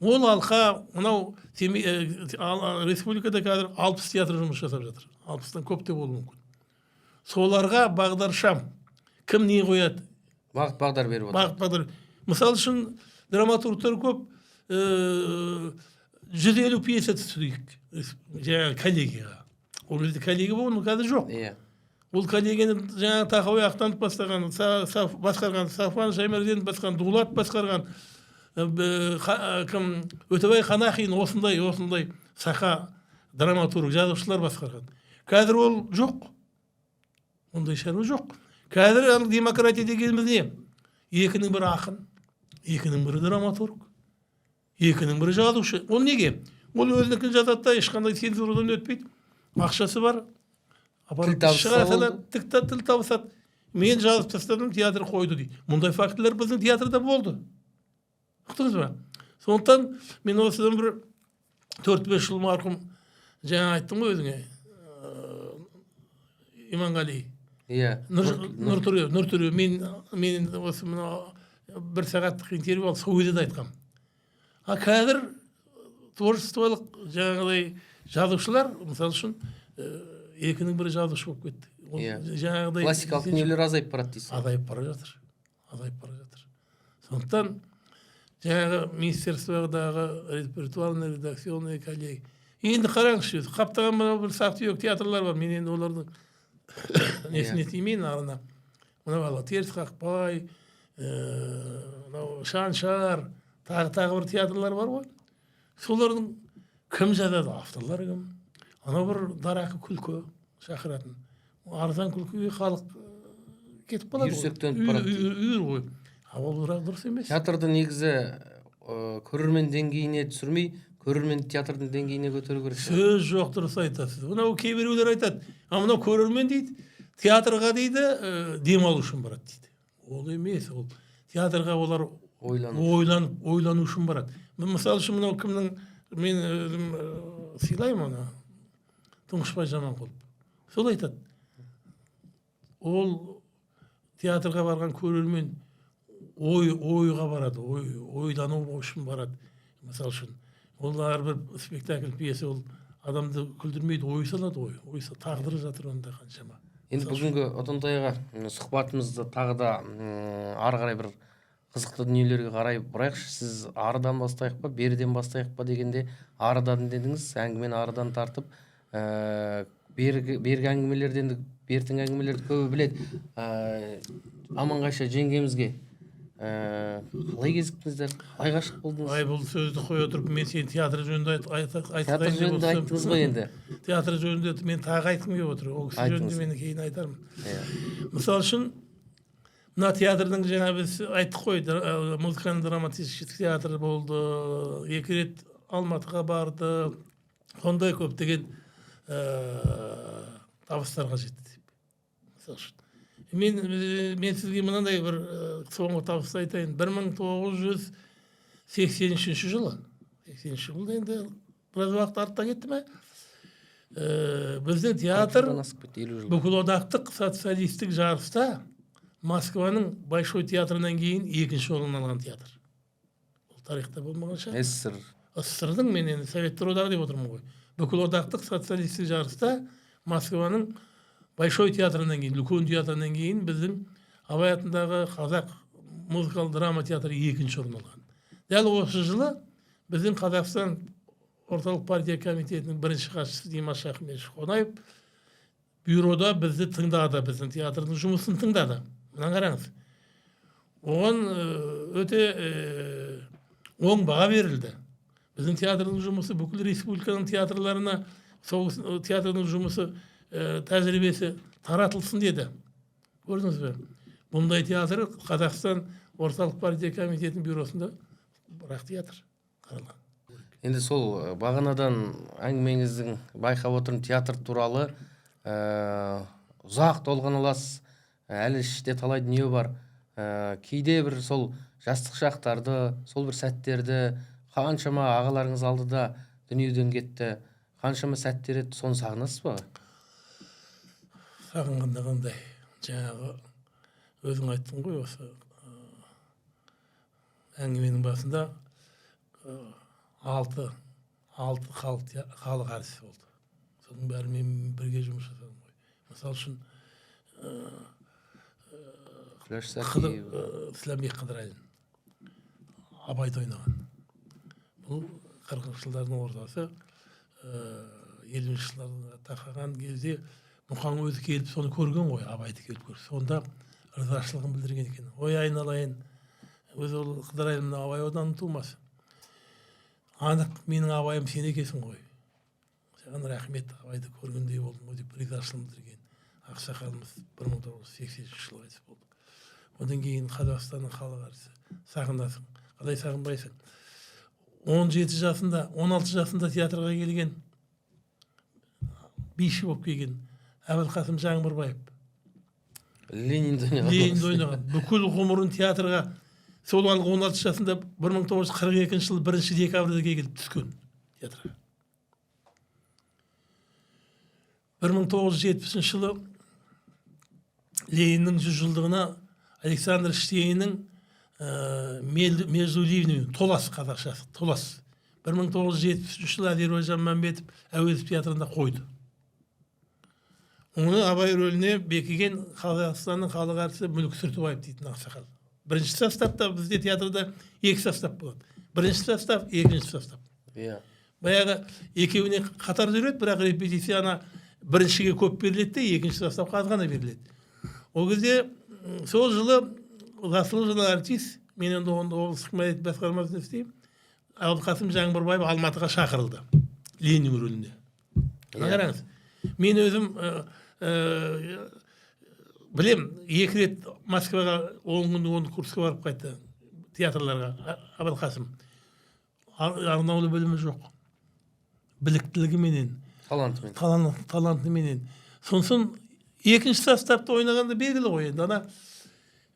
Ол алқа мынау республикада қазір 60 театр жұмыс жасап жатыр. 60-тан көп те болуы мүмкін. Соларға бағдаршам. Кім не қояды? Бағдар беріп отыр. Мысалы үшін драматургтар көп 150 пьеса түсірейік. Жаңағы коллегияға. Ол кезде коллегия болған, қазір жоқ. Ол коллегияны жаңағы Тахауи Ақтанов басқарған, Сафуан Шаймерденов басқарған, Дулат басқарған, кім Өтебай Қанахин осындай сақа драматург жазушылар басқарған. Қазір ол жоқ. Ондай шаруа жоқ. Қазір демократия дегеніміз не? Екінің бірі ақын, екінің бірі драматург, екінің бірі жазушы. Ол неге? Ол өзінікін жазады да ешқандай цензурадан өтпейді. Ақшасы бар. Тіл табысады. Мен жазып тастадым, театр қойды дейді. Мұндай фактілер біздің театрда болды. Ұқтыңыз ба? Сондықтан мен осыдан бір 4-5 жыл марқұм жаңа айттым ғой өзіңе. Иманғали. Иә. Нұртөре. Мен осы бір сағаттық интервью алып сол кезде де айтқам. Қазір творчестволық жаңағыдай жазушылар, мысалы үшін, екінің бірі жазушы болып кетті. Классикалық дүниелер азайып барады дейсіз. Азайып бара жатыр. Сондықтан жаңағы министерстводағы репертуарный редакционный коллеги. Енді қараңызшы, қаптаған бір сақ-түйек театрлар бар. Мен енді олардың несіне тимеймін арына. Мынау теріс қақпай, Шаншар, тағы бір театрлар бар ғой. Солардың кім жазады? Авторлар кім? Анау бір дарақы күлкі шақыратын. Арзан күлкіге халық кетіп қалады. Үйірсектеніп барады. Үйір ғой. Ол дұрыс емес. Театрды негізі көрермен деңгейіне түсірмей, көрермен театрдың деңгейіне көтеру керек. Сөз жоқ, дұрыс айтасыз. Мынау кейбіреулер айтады. Мынау көрермен дейді, театрға дейді, демалу үшін барады дейді. Ол емес, ол театрға олар ойлану үшін барады. Мысалы үшін мынау кімнің, мен өзім сыйлаймын оны, Тұңғышбай Жаманқұлов. Сол айтады. Ол театрға барған көрермен ойға барады, ойлану үшін барады. Мысалы үшін, ол әрбір спектакль, пьеса ол адамды күлдірмейді, ой салады, ой тағдыры жатыр онда қаншама. Енді бүгінгі Отантайға сұхбатымызды тағы да ары қарай бір қызықты дүниелерге қарай бұрайықшы. Сіз арыдан бастайық па, беріден бастайық па дегенде, арыдан дедіңіз, әңгімені арыдан тартып, бергі әңгімелерден бертің әңгімелерді көбі біледі. Аманғайша жеңгемізге қалай кезіктіңіздер? Қалай ғашық болдыңыз? Бұл сөзді қоя отырып, мен сен театр жөнінде театр жөнінде айттыңыз ғой енді. Театр жөнінде мен тағы айтқым келіп отыр. Ол кісі жөнінде мен кейін айтармын. Мысалы үшін, мына театрдың жаңа біз айттық қой, музыкально-драматический театр болды, 2 рет Алматыға барды, сондай көптеген табыстарға жетті. Мысалы үшін. Мен сізге мынандай бір соңғы табысты айтайын. 1983 жылы. 83 жылда енді біраз уақыт артта кетті ме? Біздің театр бүкіл одақтық социалистік жарыста Москваның Большой театрынан кейін 2-ші орын алған театр. Бұл тарихта болмағанша. СССР-дың, мен енді Советтер одағы деп отырмын ғой. Бүкіл одақтық социалистік жарыста Москваның Большой театрынан кейін, үлкен театрынан кейін біздің Абай атындағы қазақ музыкалық драма театры 2-ші орын алған. Дәл осы жылы біздің Қазақстан орталық партия комитетінің бірінші хатшысы Димаш Ахметович Қонаев бюрода бізді тыңдады, біздің театрдың жұмысын тыңдады. Мына қараңыз. Оған өте оң баға берілді. Біздің театрдың жұмысы бүкіл республиканың театрларына, сол театрдың жұмысы тәжірибесі таратылсын деді. Көрдіңіз бе? Бұндай театр Қазақстан орталық партия комитетінің бюросында бірақ театр қаралған. Енді сол бағанадан әңгімеңіздің байқап отырмын, театр туралы ұзақ толғана аласыз. Әлі іште талай дүние бар. Кейде бір сол жастық шақтарды, сол бір сәттерді, қаншама ағаларыңыз алдыда дүниеден кетті, қаншама сәттер еді, соны сағынасыз ба? Сағынғанда қандай? Жаңағы өзің айттың ғой, осы әңгіменің басында 6 халық әртісі болды. Соның бәрімен бірге жұмыс жасадым ғой. Мысалы үшін Исламбек Қыдырайын Абайды ойнаған. Бұл 40 жылдардың ортасы, 50 жылдарға тақаған кезде Мұқан өзі келіп соны көрген ғой, Абайды келіп көрді. Сонда ризашылығын білдірген екен. Ой айналайын, өзі ол Қыдырайымның Абай одан тумасы. Анық менің Абайым сен екенсің ғой. Саған рахмет, Абайды көргендей болдым ғой деп ризашылығын білдірген ақсақалымыз 1980 жылы қайтыс болды. Одан кейін Қазақстанның халық әртісі сағынасың. Қалай сағынбайсың? 17 жасында, 16 жасында театрға келген, биші болып келген Әбілқасым Жаңбырбаев. Ленинді ойнаған. Бүкіл ғұмырын театрға сол 16 жасында 1942 жылы 1 декабрьде келіп түскен театрға. 1970 жылы Лениннің 100 жылдығына Александр Штейннің между ливнями, Толас қазақшасы, Толас. 1973 жылы Әзербайжан Мәмбетов Әуезов театрында қойды. Оны Абай рөліне бекіген Қазақстанның халық әртісі Мүлік Сүртібаев дейтін ақсақал. Бірінші составта бізде театрда 2 состав болады. Бірінші состав, екінші состав. Баяғы екеуіне қатар жүреді, бірақ репетицияны біріншіге көп беріледі де, екінші составқа аз ғана беріледі. Ол кезде сол жылы заслуженный артист, мен енді облыстық мәдениет басқармасында істеймін, Әбілқасым Жаңбырбаев Алматыға шақырылды Ленин рөлінде. Қараңыз, мен өзім білем, 2 рет Москваға 10 күн курсқа барып қайтты театрларға. Әбілқасым арнаулы білімі жоқ, біліктілігіменен, талантыменен. Сонсын екінші составта ойнағанда белгілі ғой енді. Ана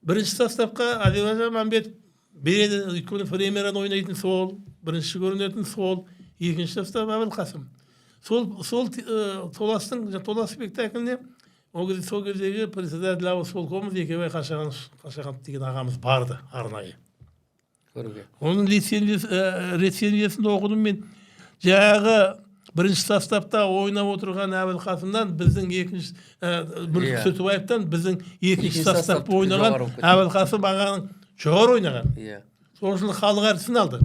бірінші составқа Әзербайжан Мәмбетов береді, өйткені премьераны ойнайтын сол, бірінші көрінетін сол, екінші состав Әбілқасым. Сол Толас спектакліне сол кездегі председатель авосполкомыз Екебай Қашағанов деген ағамыз барды арнайы. Оның рецензиясында оқыдым мен. Жаңағы бірінші составта ойнап отырған Әбілқасымнан біздің Мүлік Сүртібаевтан біздің екінші составта ойнаған Әбілқасым ағаның жоғары ойнаған. Сол жылы халық әртісін алды.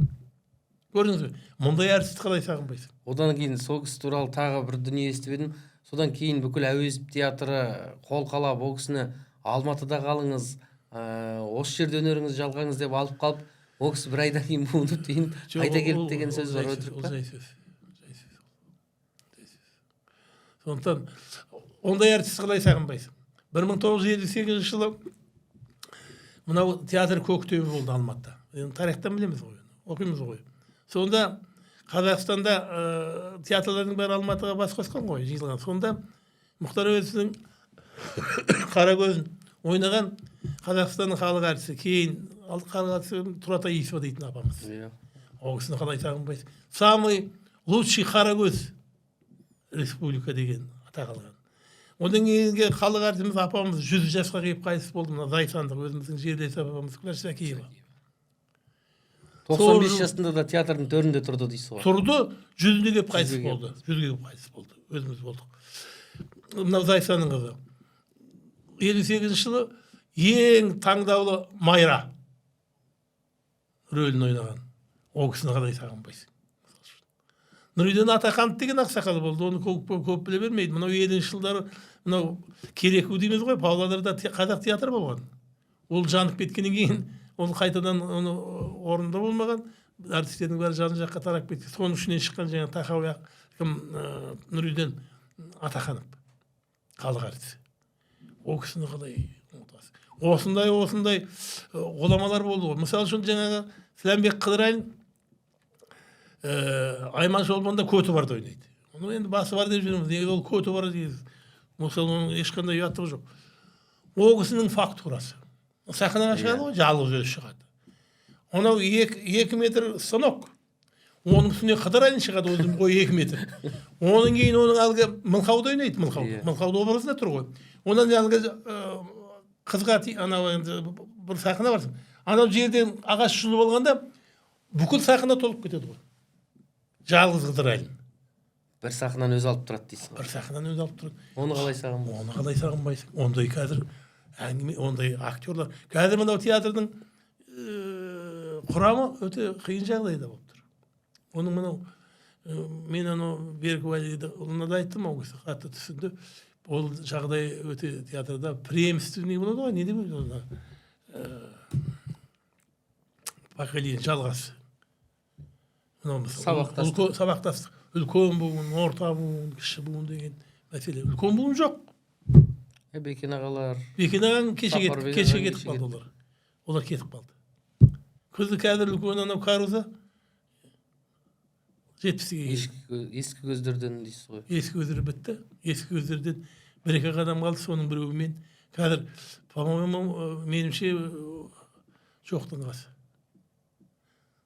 Көрдіңіз бе? Мұндай әртісті қалай сағынбайсың? Одан кейін сол кісі туралы тағы бір дүние естіп едім. Содан кейін бүкіл Әуезов театры қолқалап ол кісіні Алматыда қалыңыз, осы жерде өнеріңізді жалғаңыз деп алып қалып, ол кісі бір айдан кейін буынып дейін қайта келді деген сөз бар, өтірік па? Сондықтан ондай әртіс қалай сағынбайсың? 1958 жылы мынау театр Көктөбе болды Алматыда. Тарихтан білеміз ғой, оқимыз ғой. Сонда Қазақстанда театрлардың бәрі Алматыға бас қосқан ғой, жиылған. Сонда Мұхтар Әуезовтің Қарагөзін ойнаған Қазақстанның халық әртісі, кейін халық әртісі Тұрата Исова дейтін апамыз. Ол кісіні қалай сағынбайсың? Самый лучший Қарагөз республика деген атақ алған. Одан кейінгі халық әртісіміз апамыз 100 жасқа келіп қайтыс болды. Мына Зайсандық өзіміздің жерлес апамыз Күләш Сәкиева. 95 жасында да театрдың төрінде тұрды дейсіз ғой. Тұрды, 100-ге келіп қайтыс болды. 100-ге келіп қайтыс болды. Өзіміз болдық. Мынау Зайсанның қызы. 58 жылы ең таңдаулы Майра рөлін ойнаған. Ол кісіні қалай сағынбайсың? Нұриден Атаханов деген ақсақал болды. Оны көп біле бермейді. Мынау 50-ші жылдары мынау Кереку дейміз ғой, Павлодарда қазақ театры болған. Ол жанып кеткеннен кейін ол қайтадан орында болмаған, артистердің бәрі жан жаққа тарап кетті. Соның ішінен шыққан жаңа Тахауи Нұриден Атаханов, халық әртісі. Ол кісіні қалай ұмытасың? Осындай ғұламалар болды ғой. Мысалы үшін жаңағы Сіләмбек Қыдырайын Айман Шолманда көті барды ойнайды. Оны енді басы бар деп жүрміз. Неге ол көті бар дейді. Мысалы оның ешқандай ұяттығы жоқ. Ол кісінің фактурасы. Сахнаға шығады ғой, жалғыз өзі шығады. Онау 2 метр станок. Оның үстіне Қыдырайын шығады, өзім ғой 2 метр. Оның кейін оның әлгі Мылқауды ойнайды, Мылқауды образында тұр ғой. Онан әлгі қызға бір сахна барсың. Анау жерден ағаш жұлып алғанда бүкіл сахна толып кетеді ғой. Жалғыз Қыдырайын. Бір сахнаны өзі алып тұрады дейсің. Бір сахнаны өзі алып тұрады. Оны қалай сағынбайсың? Оны қалай сағынбайсың? Ондай қазір әңгіме, ондай актерлар. Қазір мынау театрдың құрамы өте қиын жағдайда болып тұр. Оның мынау, мен анау Берік Уәлиұлына да айттым, ол кісі қатты түсінді. Ол жағдай өте театрда преемственный болады ғой, не деп поколение жалғасы. Сабақтастық. Сабақтастық. Үлкен буын, орта буын, кіші буын деген мәселе. Үлкен буын жоқ. Бекен ағалар. Бекен ағаң кеше Сапарбек кетіп ағаң қалды олар. Олар кетіп қалды. Күзді қазір үлкен анау Каруза 70-ге Ескі көздерден дейсіз ғой. ескі көздер бітті. Ескі көздерден бір-екі адам қалды, соның біреуімен. Қазір, по-моему, меніңше жоқтың қасы.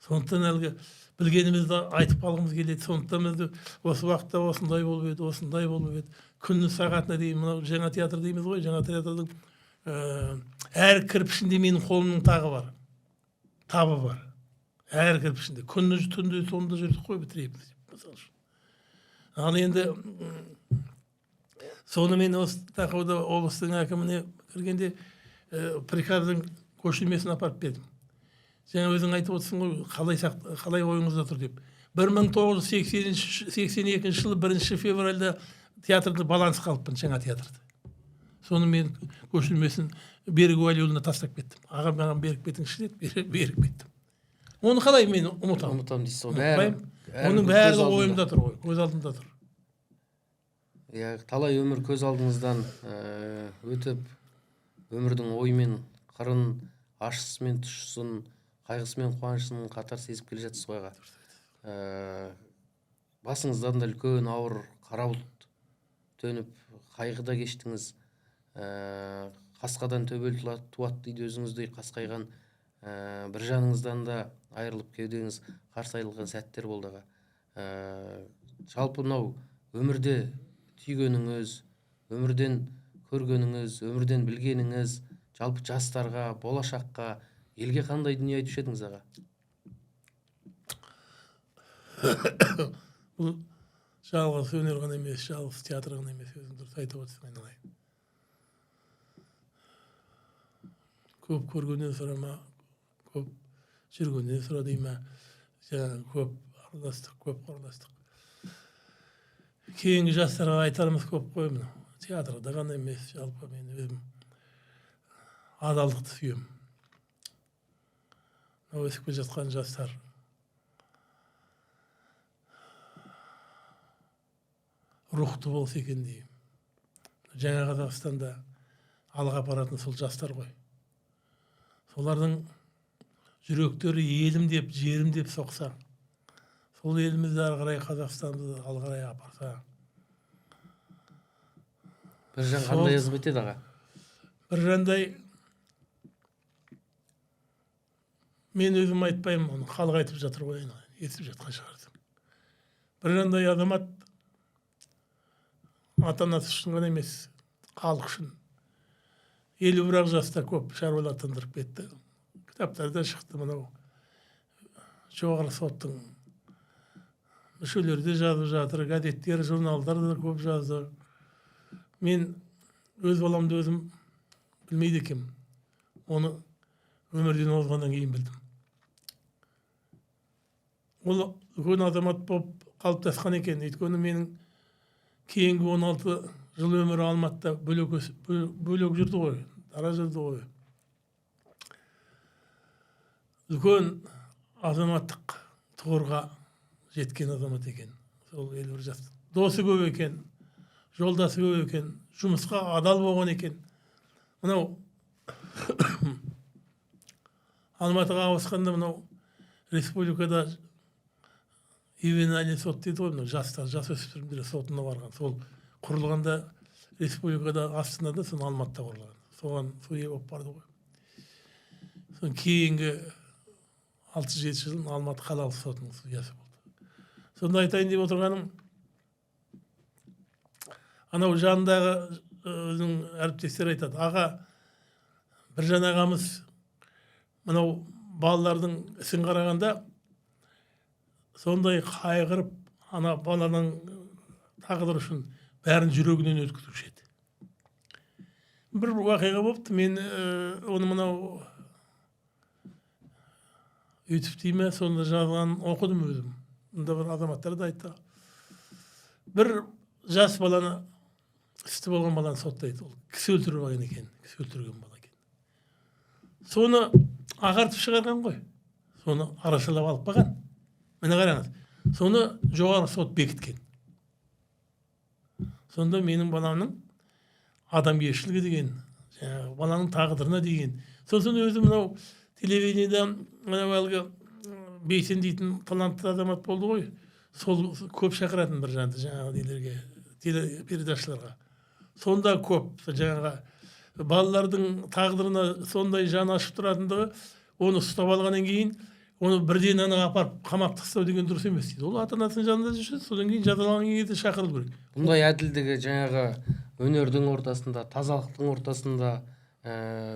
Сондықтан әлгі білгенімізді айтып қалғымыз келеді. Сондықтан бізді осы уақытта осындай болып еді, осындай болып еді. Күннің сағатына дейін, мынау жаңа театр дейміз ғой, жаңа театрдың әр кірпішінде менің қолымның тағы бар. Табы бар. Әр кірпішінде. Күнді түнді сонда жүрдік қой бітірейміз. Ал енді сонымен осы тақауда облыстың әкіміне кіргенде приказдың көшірмесін апарып бердім. Жаңа өзің айтып отырсың ғой, қалай ойыңызда тұр деп. 1982 жылы 1 февральда театрды баланс қалыппын, жаңа театрды. Соны мен көшірмесін Берік Уәлиұлына тастап кеттім. Ағам маған беріп кетіңізші деді, беріп кеттім. Оны қалай мен ұмытамын? Ұмытамын дейсіз ғой. Оның бәрі ойымда тұр ғой, көз алдымда тұр. Талай өмір көз алдыңыздан өтіп, өмірдің оймен, қырын, ащысымен, тұщысын, қайғысымен, қуанышын қатар сезіп келе жатсыз ғой аға. Басыңыздан да үлкен ауыр қара бұлт төніп, қайғыда кештіңіз. Қасқадан төбел туат дейді өзіңіздей қасқайған бір жаныңыздан да айырылып кеудеңіз қарсы айырылған сәттер болды аға. Жалпы мынау өмірде түйгеніңіз, өмірден көргеніңіз, өмірден білгеніңіз, жалпы жастарға, болашаққа, елге қандай дүние айтушы едіңіз аға? Бұл жалғыз өнер ғана емес, жалғыз театр ғана емес, өзің дұрыс айтып отырсың, айналайын. Көп көргеннен сұрама, көп жүргеннен сұра дей ма, көп араластық. Кейінгі жастарға айтарымыз көп қой, мынау театрда ғана емес, жалпы мен өзім адалдықты сүйем. Өсіп келе жатқан жастар рухты болса екен деймін. Жаңа Қазақстанда алға апаратын сол жастар ғой. Солардың жүректері елім деп, жерім деп соқса, сол елімізді ары қарай Қазақстанды ары қарай апарса. Біржан қандай язып етеді аға? Біржандай мен өзім айтпаймын, оны халық айтып жатыр ғой, естіп жатқан шығарсың. Біржандай азамат ата-анасы үшін ғана емес, халық үшін 50 жаста көп шаруалар тындырып кетті. Кітаптарда шықты, мынау жоғары соттың мүшелері де жазып жатыр, газеттер, журналдар да көп жазды. Мен өз баламды өзім білмейді екенмін. Оны өмірден озғаннан кейін білдім. Ол үлкен азамат болып қалыптасқан екен. Өйткені менің кейінгі 16 жыл өмірі Алматыда бөлек жүрді ғой, дара жүрді ғой. Үлкен азаматтық тұғырға жеткен азамат екен. Сол 51 жас. Досы көп екен, жолдасы көп екен, жұмысқа адал болған екен. Мынау Алматыға ауысқанда мынау республикада ювенальный сот дейді ғой, жастар, жасөспірімдер сотына барған. Сол құрылғанда республикада Астанада, соны Алматыда құрылған. Соған судья болып барды ғой. Соны кейінгі 6-7 жылын Алматы қалалық сотының судьясы болды. Сонда айтайын деп отырғаным, анау жанындағы өзінің әріптестер айтады, аға, Біржан ағамыз мынау балалардың ісін қарағанда сондай қайғырып, ана баланың тағдыры үшін бәрін жүрегінен өткізуші еді. Бір уақиға болыпты, мен оны мынау өйтіп дейме, сонда жазған оқыдым өзім. Мұнда бір азаматтар да айтты. Бір жас баланы, істі болған баланы соттайды. Ол кісі өлтірген екен, кісі өлтірген бала екен. Соны ағартып шығарған ғой. соны арашалап алып қалған. Міне қараңыз, соны жоғары сот бекіткен. Сонда менің баламның адамгершілігі деген, жаңағы баланың тағдырына деген. Сосын өзі мынау телевидениеда мынау әлгі Бейсен дейтін талантты азамат болды ғой. Сол көп шақыратын бір жанды жаңағы нелерге, телепередачаларға. Сонда көп жаңағы балалардың тағдырына сондай жан ашып тұратындығы, оны ұстап алғаннан кейін оны бірден ана апарып қамап тастау деген дұрыс емес дейді. Ол ата-анасының жанында жүрсе, содан кейін жазаланған кезде шақырылу керек. Бұндай әділдігі жаңағы өнердің ортасында, тазалықтың ортасында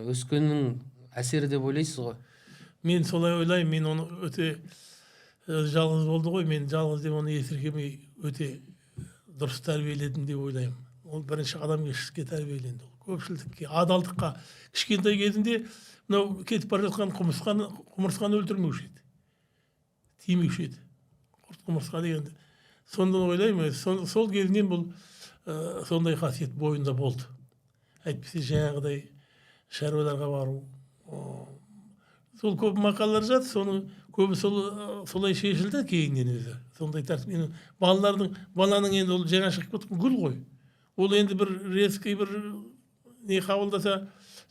өскеннің әсері деп ойлайсыз ғой? Мен солай ойлаймын. Мен оны өте жалғыз болды ғой. Мен жалғыз деп оны есіркемей өте дұрыс тәрбиеледім деп ойлаймын. Ол бірінші адамгершілікке тәрбиеленді. Көпшілдікке, адалдыққа. Кішкентай кезінде мынау кетіп бара жатқан құмырсқаны өлтірмеуші еді. Тимеуші еді. Құмырсқа дегенді. Сонда ойлаймын, сол кезінен бұл сондай қасиет бойында болды. Әйтпесе жаңағыдай шаруаларға бару. Сол көп мақалалар жатыр, соның көбі солай шешілді кейіннен өзі. Сондай тәртіп. Баланың енді ол жаңа шығып кеткен гүл ғой. Ол енді бір резкий бір не қабылдаса,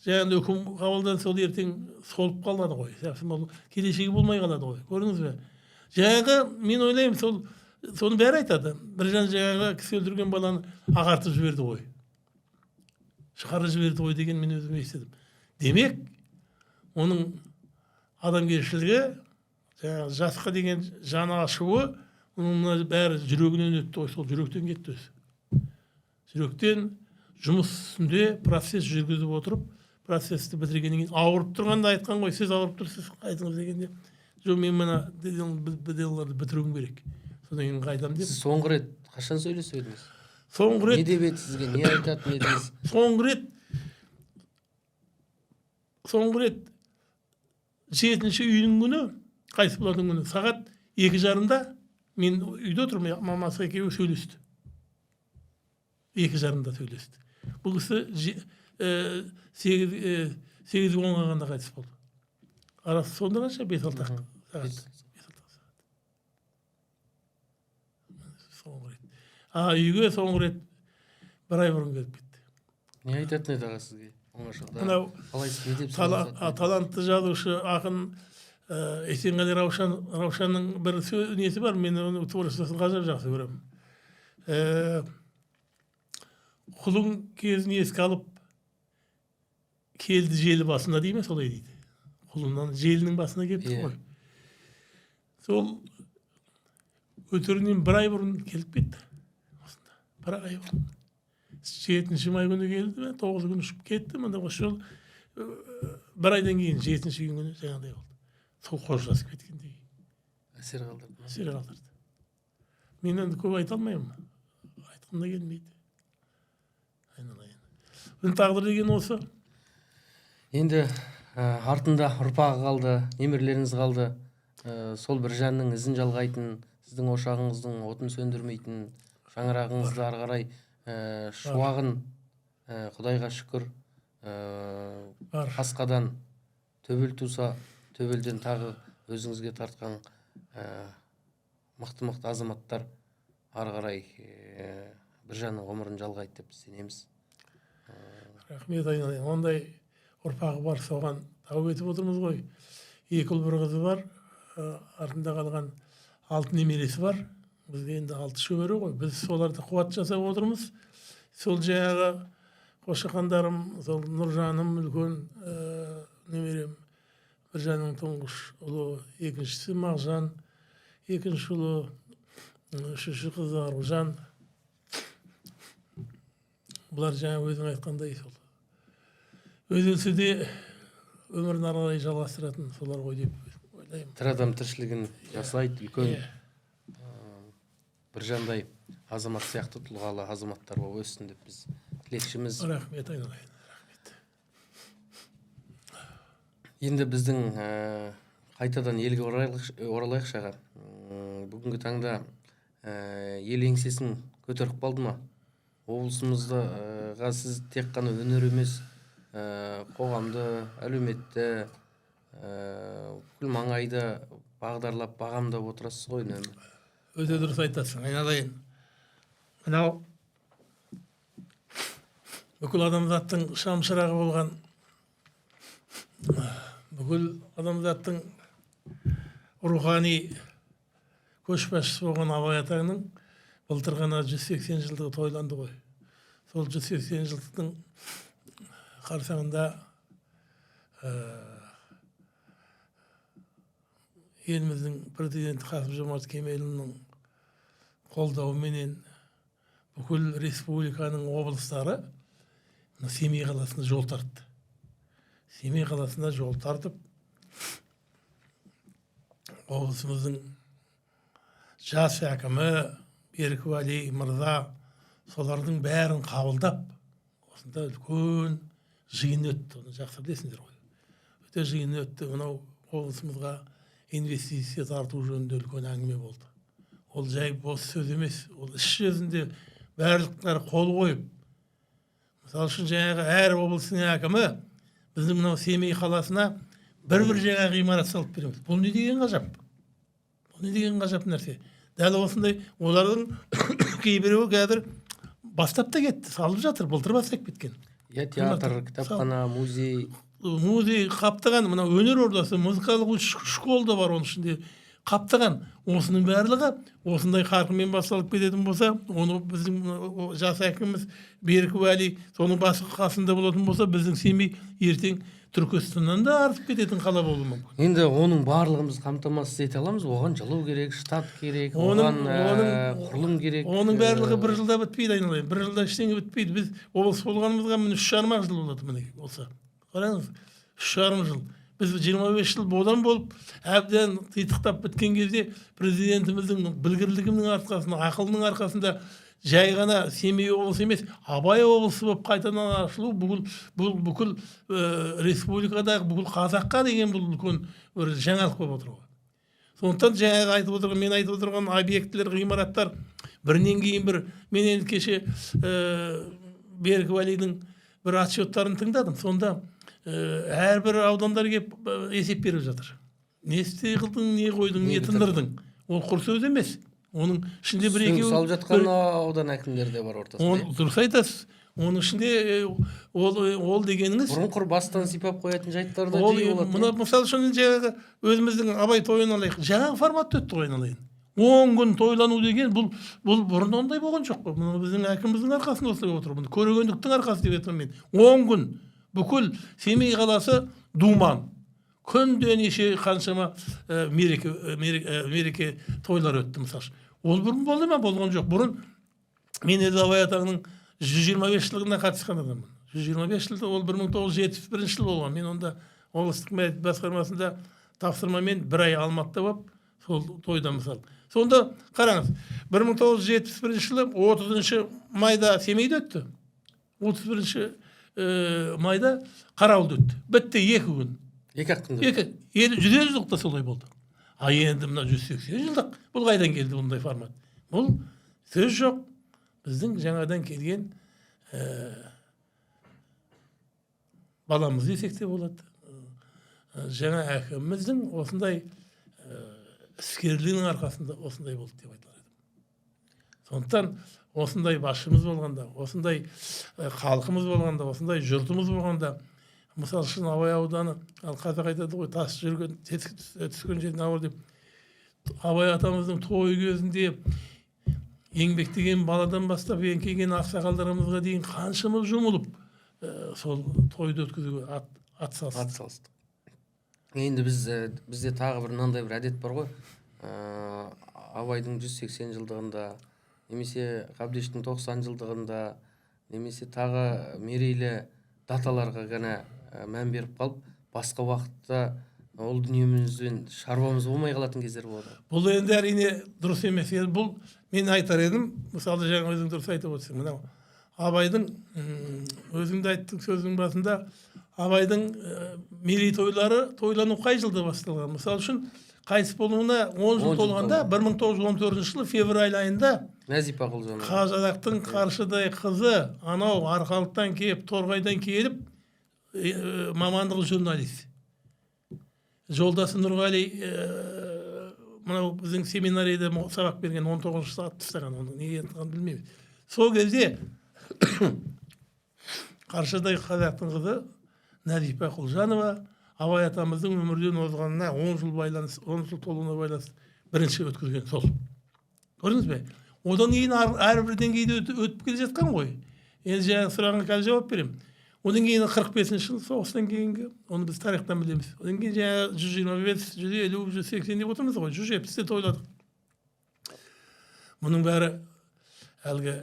жаңағы үкім қабылдаса, сол ертең солып қалады ғой. Ол келешегі болмай қалады ғой. Көрдіңіз бе? Жаңағы мен ойлаймын, соны бәрі айтады. Бір жаңағы кісі өлтірген баланы ағартып жіберді ғой. Шығарып жіберді ғой деген мен өзім естідім. Демек, оның адамгершілігі, жаңағы жасқа деген жаны ашуы, оның бәрі жүрегінен өтті ғой, сол жүректен кетті өзі. Жүректен жұмыс үстінде процесс жүргізіп отырып, процессті бітіргеннен кейін ауырып тұрғанда айтқан ғой, сіз ауырып тұрсыз, айтыңыз дегенде, жоқ, мен мына беделларды бітіруім керек. Содан кейін қайтам деп. Сіз соңғы рет қашан сөйлесіп едіңіз? Соңғы рет. Не деп еді сізге, не айтатын едіңіз? Соңғы рет 7-ші үйдің күні, қайсы болатын күні, сағат 2:30-да мен үйде отырмын, мамасы екеуі сөйлесті. 2:30-да сөйлесті. Бұл кісі 8:10-ға қалғанда қайтыс болды. Арасы сонда қанша? 5-6 сағат. Соңғы рет. Үйге соңғы рет бір ай бұрын келіп кетті. Не айтатын еді аға сізге? Мынау талантты жазушы ақын Есенғали Раушанның бір несі бар, мен оны творчествосын ғажап жақсы көремін. Құлың кезін еске алып, келді желі басына дейме, солай дейді. Құлыннан желінің басына келіпті ғой. Сол өтерінен бір ай бұрын келіп кетті. Бір ай бұрын. 7-ші май күні келді, 9 күн ұшып кетті. Бір айдан кейін 7-ші күні жаңағыдай болды. Сол қоштасып кеткендей. Әсер қалдырды. Әсер қалдырды. Мен енді көп айта алмаймын. Айтқым да келмейді. Бұның тағдыры деген осы. Енді артында ұрпағы қалды, немерелеріңіз қалды. Сол бір жанның ізін жалғайтын, сіздің ошағыңыздың отын сөндірмейтін, шаңырағыңызды ары қарай шуағын, Құдайға шүкір, қасқадан төбел туса, төбелден тағы өзіңізге тартқан мықты азаматтар ары қарай бір жанның ғұмырын жалғайды деп сенеміз. Рахмет айналайын. Ондай ұрпағы бар, соған тауып етіп отырмыз ғой. 2 ұл бір қызы бар, артында қалған 6 немересі бар. Бізге енді 6 шөбере ғой. Біз соларды қуат жасап отырмыз. Сол жаңағы қошақандарым, сол Нұржаным үлкен немерем, бір жанның тұңғыш ұлы, екіншісі Мағжан, екінші ұлы, үшінші қызы Аружан. Бұлар жаңа өзің айтқандай сол. Өзілсе де өмірін ары қарай жалғастыратын солар ғой деп ойлаймын. Тірі адам тіршілігін жасайды, үлкен бір жандай азамат сияқты тұлғалы азаматтар болып өссін деп біз тілекшіміз. Рахмет айналайын. Рахмет. Енді біздің қайтадан елге оралайық шаға. Бүгінгі таңда ел еңсесін көтеріп қалды ма? Облысымызда сіз тек қана өнер емес, қоғамды, әлеуметті, бүкіл маңайды бағдарлап бағамдап отырасыз ғой үнемі. Өте дұрыс айтасың, айналайын. Мынау бүкіл адамзаттың шамшырағы болған, бүкіл адамзаттың рухани көшбасшысы болған Абай атаңның былтыр ғана 180 жылдығы тойланды ғой. Сол 180 жылдықтың қарсаңында еліміздің президенті Қасым-Жомарт Кемелұлының қолдауыменен бүкіл республиканың облыстары Семей қаласына жол тартты. Семей қаласына жол тартып, облысымыздың жас әкімі Берікуәли мырза солардың бәрін қабылдап, осында үлкен жиын өтті. Оны жақсы білесіңдер ғой. Өте жиын өтті. Мынау облысымызға инвестиция тарту жөнінде үлкен әңгіме болды. Ол жай бос сөз емес. Ол іс жүзінде барлықтары қол қойып. Мысалы үшін жаңағы әр облыстың әкімі біздің мынау Семей қаласына бір жаңа ғимарат салып береміз. Бұл не деген ғажап? Бұл не деген ғажап нәрсе? Дәл осындай олардың кейбіреуі қазір бастап та кетті, салып жатыр, былтыр бастап кеткен. Театр, кітапхана, музей. Музей қаптаған, мына өнер ордасы, музыкалық школ да бар оның ішінде қаптаған. Осының барлығы осындай қарқынмен басталып кететін болса, оны біздің жас әкіміміз Берікуәли соның басы қасында болатын болса, біздің Семей ертең Түркістаннан да артып кететін қала болуы мүмкін. Енді оның барлығымыз қамтамасыз ете аламыз. Оған жылу керек, штат керек, оған құрылым керек. Оның барлығы бір жылда бітпейді, айналайын. Бір жылда ештеңе бітпейді. Біз облыс болғанымызға міне 3,5 жыл болады міне болса. Қараңыз, 3,5 жыл. Біз 25 жыл бодан болып, әбден титықтап біткен кезде президентіміздің білгірлігінің арқасында, ақылының арқасында жай ғана Семей облысы емес, Абай облысы болып қайтадан ашылу бүкіл республикадағы бүкіл қазаққа деген бұл үлкен бір жаңалық болып отыр ғой. Сондықтан жаңағы айтып отырған, мен айтып отырған объектілер, ғимараттар бірінен кейін бір, мен енді кеше Берікуәлидің бір отчеттарын тыңдадым. Сонда әрбір аудандар келіп есеп беріп жатыр. Не істей қылдың, не қойдың, не тындырдың. Ол құр сөз емес. Оның ішінде бір екеуі салып жатқан аудан әкімдері де бар ортасында. Дұрыс айтасыз. Оның ішінде ол дегеніңіз бұрын құр бастан сипап қоятын жайттар да жиі болады. Мына мысалы үшін жаңағы өзіміздің Абай тойын алайық. Жаңа форматта өтті ғой, айналайын. 10 күн тойлану деген бұл бұрын ондай болған жоқ қой. Мұны біздің әкіміміздің арқасында осылай отыр. Бұны көрегендіктің арқасы деп айтамын мен. 10 күн бүкіл Семей қаласы думан. Күнде неше қаншама мереке тойлар өтті мысалы. Ол бұрын болды ма? Болған жоқ. Бұрын мен Абай атаңның 125 жылдығына қатысқан адаммын. 125 жылда ол 1971 жыл болған. Мен онда облыстық мәдениет басқармасында тапсырмамен бір ай Алматыда болып, сол тойда мысалы. Сонда қараңыз, 1971 жылы 30 майда Семейде өтті. 31 майда Қарауылда өтті. Бітті 2 күн. 2 күнде. 100 жылдықта солай болды. А енді мына 180 жылдық бұл қайдан келді бұндай формат? Бұл сөз жоқ. Біздің жаңадан келген баламыз десек те болады. Жаңа әкіміміздің осындай іскерлігінің арқасында осындай болды деп айтар едім. Сондықтан осындай басшымыз болғанда, осындай халқымыз болғанда, осындай жұртымыз болғанда, мысалы үшін Абай ауданы, ал қазақ айтады ғой, тас жүрген, түскен жерін ауыр деп. Абай атамыздың тойы кезінде еңбектеген баладан бастап еңкейген ақсақалдарымызға дейін қаншамыз жұмылып сол тойды өткізуге атсалыстық. Енді бізде тағы бір мынандай бір әдет бар ғой. Абайдың 180 жылдығында, немесе Қабдештің 90 жылдығында, немесе тағы мерейлі даталарға ғана мән беріп қалып, басқа уақытта ол дүниемізбен шаруамыз болмай қалатын кездер болады. Бұл енді әрине дұрыс емес. Бұл мен айтар едім, мысалы жаңа өзің дұрыс айтып отырсың. Мынау Абайдың өзіңді айттың сөздің басында, Абайдың мерейтойлары тойлану қай жылда басталған? Мысалы үшін қайтыс болуына 10 жыл толғанда 1914 жылы февраль айында Нәзипа Құлжан Қазақтың Қаршыдай қызы анау Арқалықтан келіп, Торғайдан келіп, мамандығы журналист. жолдасы Нұрғали мынау біздің семинарияда сабақ берген 19 сағат тастаған, оның неге айтқанын білмеймін. Сол кезде Қаршадай қазақтың қызы Назипа Құлжанова Абай атамыздың өмірден озғанына 10 жыл толуына байланысты бірінші өткізген сол. Көрдіңіз бе? Одан кейін әрбір деңгейде өтіп келе жатқан ғой. Енді жаңағы сұрағыңа қазір жауап беремін. Одан кейін 45-ші жыл соғыстан кейінгі, оны біз тарихтан білеміз. Одан кейін жаңағы 125, 150, 180 деп отырмыз ғой, 170-те тойладық. Мұның бәрі әлгі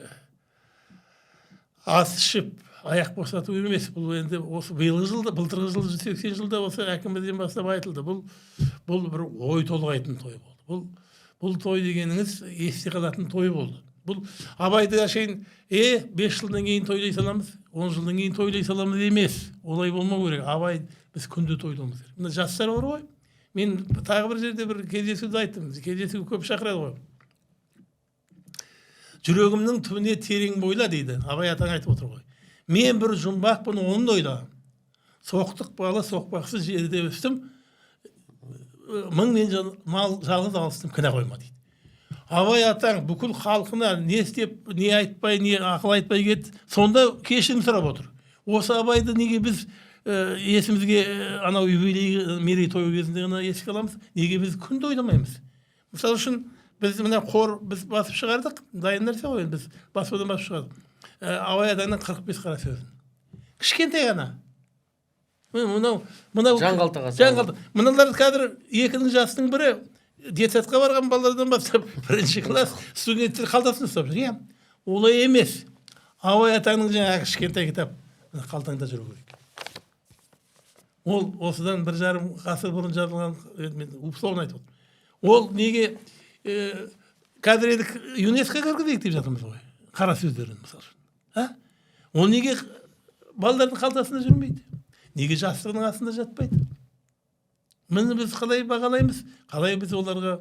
ас ішіп, аяқ босату емес. Бұл енді осы биылғы жылда, былтырғы жылда 180 жылда осы әкімімізден бастап айтылды. Бұл бір ой толғайтын той болды. Бұл той дегеніңіз есте қалатын той болды. Бұл Абайды шейін 5 жылдан кейін тойлай саламыз, 10 жылдан кейін тойлай саламыз емес. Олай болмау керек. Абай біз күнде тойлауымыз керек. Мына жастар бар ғой. Мен тағы бір жерде бір кездесуді айттым. Кездесуге көп шақырады ғой. Жүрегімнің түбіне терең бойла дейді. Абай атаң айтып отыр ғой. Мен бір жұмбақпын, оны ойла. Соқтық бала соқпақсыз жерде өстім. 1000 мен мал жалғыз алыстым, кінә қойма дейді. Абай атаң бүкіл халқына не істеп, не айтпай, не ақыл айтпай кетті. Сонда кешірім сұрап отыр. Осы Абайды неге біз есімізге анау юбилей мерейтойы кезінде ғана еске аламыз? Неге біз күнде ойламаймыз? Мысалы үшін біз мына қор біз басып шығардық. Дайын нәрсе ғой, біз баспадан басып шығардық. Абай атаңның 45 қара сөзін. Кішкентай ғана. Мынау жаңғалтаға. Мыналар қазір екінің жастың бірі детсадқа барған балалардан бастап бірінші класс студенттер қалтасын ұстап жүр. Олай емес. Абай атаңның жаңағы кішкентай кітап қалтаңда жүру керек. Ол осыдан 1,5 ғасыр бұрын жазылған, мен условно айтып отырмын. Ол неге қазір едік ЮНЕСКО кіргізейік деп жатырмыз ғой. Қара сөздерін мысалы үшін. Ол неге балалардың қалтасында жүрмейді? Неге жастығының астында жатпайды? Мені біз қалай бағалаймыз? Қалай біз оларға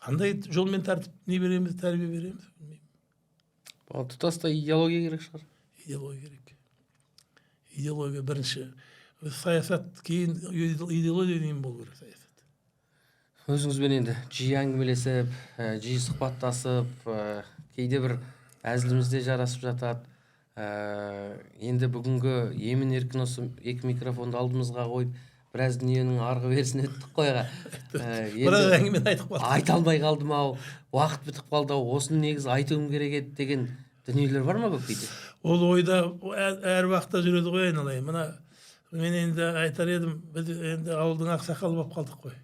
қандай жолмен тәртіп не береміз, тәрбие береміз? Білмеймін. Тұтастай идеология керек шығар. Идеология керек. Идеология бірінші. Саясат кейін идеология дейін болу керек саясат. Өзіңізбен енді жиі әңгімелесіп, жиі сұхбаттасып, кейде бір әзілімізде жарасып жатады. Енді бүгінгі емін еркін осы 2 микрофонды алдымызға қойып, біраз дүниенің арғы берісін өттік қойға. Біраз әңгімені айтып қалдық. Айта алмай қалдым ау, уақыт бітіп қалды ау, осыны негізі айтуым керек еді деген дүниелер бар ма көп кейде? Ол ойда әр уақытта жүреді ғой айналайын. Мына мен енді айтар едім, біз енді ауылдың ақсақалы болып қалдық қой.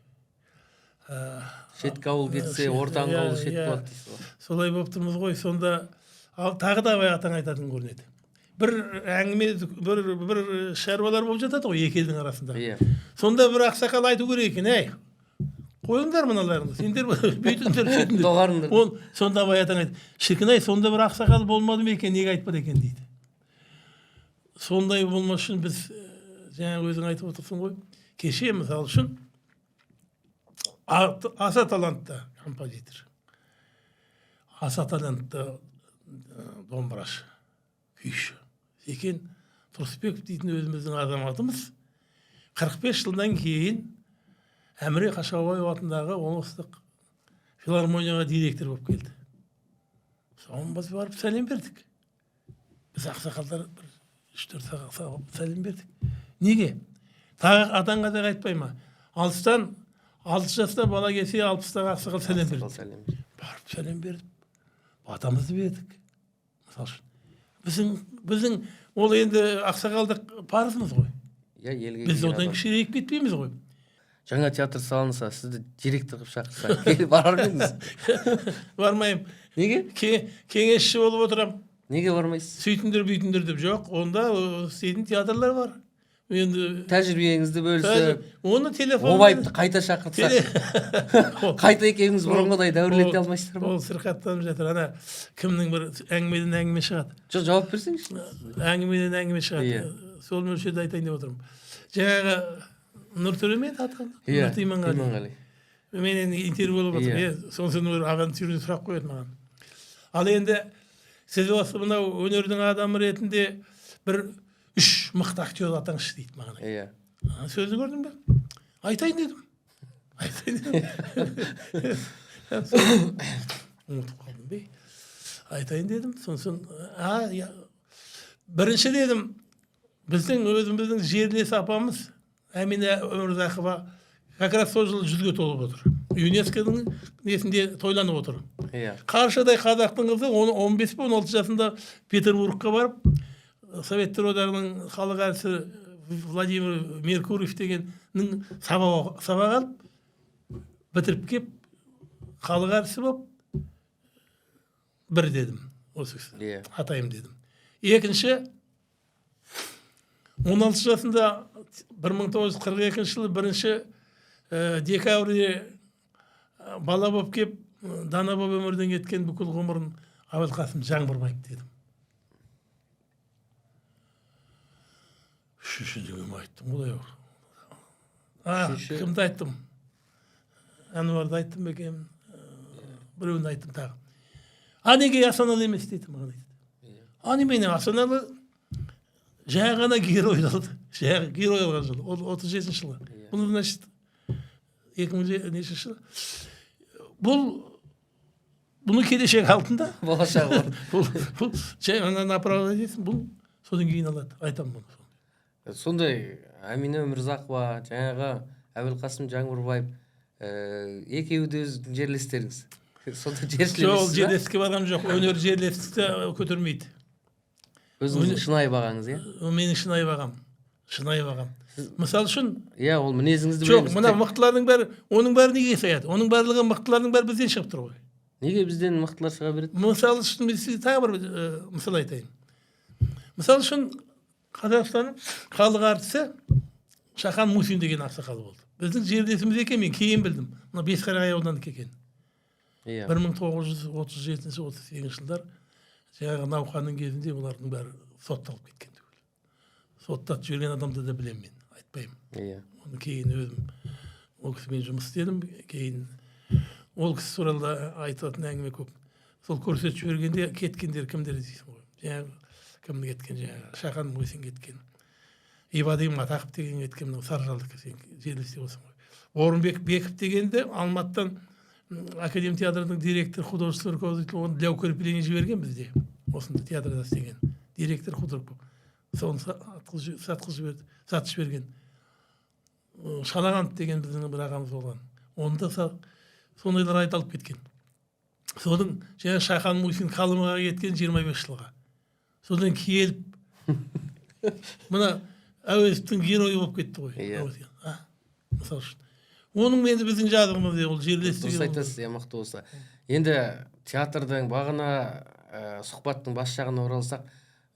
Шеткі ауыл кетсе, ортаңғы ауыл шет болады дейсіз ғой. Солай болып тұрмыз ғой. Сонда тағы да Абай атаң айтатын көрінеді. Бір әңгіме, бір шаруалар болып жатады ғой екі елдің арасында. Сонда бір ақсақал айту керек екен, әй, қойыңдар мыналарыңды, сендер бүйтіңдер, сөйтіңдер. Доғарыңдар. Сонда Абай атаң айтты, шіркін-ай, сонда бір ақсақал болмады ма екен, неге айтпады екен дейді. Сондай болмас үшін біз, жаңа өзің айтып отырсың ғой, кеше мысалы үшін аса талантты композитор, аса талантты домбырашы, күйші Секен Тұрысбеков дейтін өзіміздің азаматымыз 45 жылдан кейін Әміре Қашаубаев атындағы облыстық филармонияға директор болып келді. Соған біз барып сәлем бердік. Біз ақсақалдар 3-4 сағат сәлем бердік. Неге? Тағы атаңға да айтпай ма? Алыстан 6 жаста бала келсе 60-тағы ақсақал сәлем берді. Барып сәлем бердік. Батамызды бердік. Мысалы үшін. Біздің ол енді ақсақалдық парызымыз ғой. Біз одан кішірейіп кетпейміз ғой. Жаңа театр салынса, сізді директор қылып шақырса, келіп барар едіңіз? Бармаймын. Неге? Кеңесші болып отырам. Неге бармайсыз? Сөйтіңдер, бүйтіңдер деп жоқ. Онда істейтін театрлар бар. Енді тәжірибеңізді бөлісіп, оны телефон Обайыпты қайта шақыртса, қайта екеуіңіз бұрынғыдай дәуірлете алмайсыздар ма? Ол сырқаттанып жатыр. Ана кімнің бір әңгімеден әңгіме шығады. Жоқ, жауап берсеңізші. Әңгімеден әңгіме шығады. Сол мөлшерде айтайын деп отырмын. Жаңағы Нұртөре ме аты? Нұрты Иманғали. Мен енді интервью болып отыр. Сонысын авантюрный сұрақ қояды маған. Ал енді сіз осы мынау өнердің адамы ретінде бір 3 мықты актер атаңызшы дейді маған. Сөзді көрдің бе? Айтайын дедім. Unutып қалдым бе? Айтайын дедім. Сосын, бірінші дедім, біздің өзіміздің жерлес апамыз Әмина Өмірзақова как раз сол жылы 100-ге толып отыр. ЮНЕСКО-ның несінде тойланып отыр. Иә. Қаршадай қазақтың қызы 15 пе 16 жасында Петербургқа барып, Советтер одағының халық әртісі Владимир Меркурьев дегеннің сабақ алып, бітіріп кеп, халық әртісі болып, бір дедім, осы кісі, атайым дедім. Екінші, 16 жасында 1942 жылы 1 декабрьде бала болып кеп, дана болып өмірден кеткен бүкіл ғұмырын Әбілқасым Жаңбырбаев дедім. Үшінші дегенім айттым, олай бар. Кімді айттым? Әнуарды айттым екен, біреуін айттым тағы. Неге Асаналы емес дейді маған айтты. Мені Асаналы жаңа ғана герой алды. Герой алған жылы, 37 жылы. Бұл значит 2000 жылы. Бұны келешек алдында. Болашақ бар. Бұл жаңа направо дейсің, бұл содан кейін алады. Айтамын бұны. Сондай Әмина Өмірзақова, жаңағы Әбілқасым Жаңбырбаев, екеуі де өзінің жерлестеріңіз. Сонда жерлестеріңіз. Жоқ, жерлеске барғам жоқ. Өнер жерлесті көтермейді. Өзіңіздің шынайы бағаңыз, иә? Менің шынайы бағам. Шынайы бағам. Мысал үшін... Иә, ол мінезіңізді білеміз. Жоқ, мына мықтылардың бәрі, оның бәрі неге саяды? Оның барлығы мықтылардың бәрі бізден шығып тұр ғой. Неге бізден мықтылар шыға береді? Мысал үшін мен сізге тағы бір мысал айтайын. Мысал үшін Қазақстанның халық әртісі Шахан Мусин деген ақсақал болды. Біздің жерлесіміз екен, мен кейін білдім. Мына Бесқарағай аудандық екен. 1937-38 жылдар жаңағы науқанның кезінде олардың бәрі сотталып кеткен. Соттатып жүрген адамды да білемін мен, айтпаймын. Оны кейін өзім ол кісімен жұмыс істедім, кейін ол кісі туралы айтатын әңгіме көп. Сол көрсетіп жібергенде кеткендер кімдер дейсің ғой. Жаңағы кімді кеткен, жаңағы Шахан Мусин кеткен. Ибадим Атақов деген кеткен, Саржалдық жерлесте болсын ғой. Орынбек Беков дегенде Алматыдан Академ театрының директор, художественный руководитель, оны для укрепления жіберген бізде. Осында театрда істеген директор художник. Соны сатқызып жіберген. Шалағанов деген біздің бір ағамыз болған. Онда сондайлар айталып кеткен. Соның жаңа Шахан Мусин Қалымаға кеткен 25 жылға. Содан келіп, мына Әуезовтің геройы болып кетті ғой. Мысал үшін. Оның менде біздің жадығымыз, ол жерлестігі. Дұрыс айтасыз, мықты болса. Енді театрдың бағына сұхбаттың бас жағына оралсақ,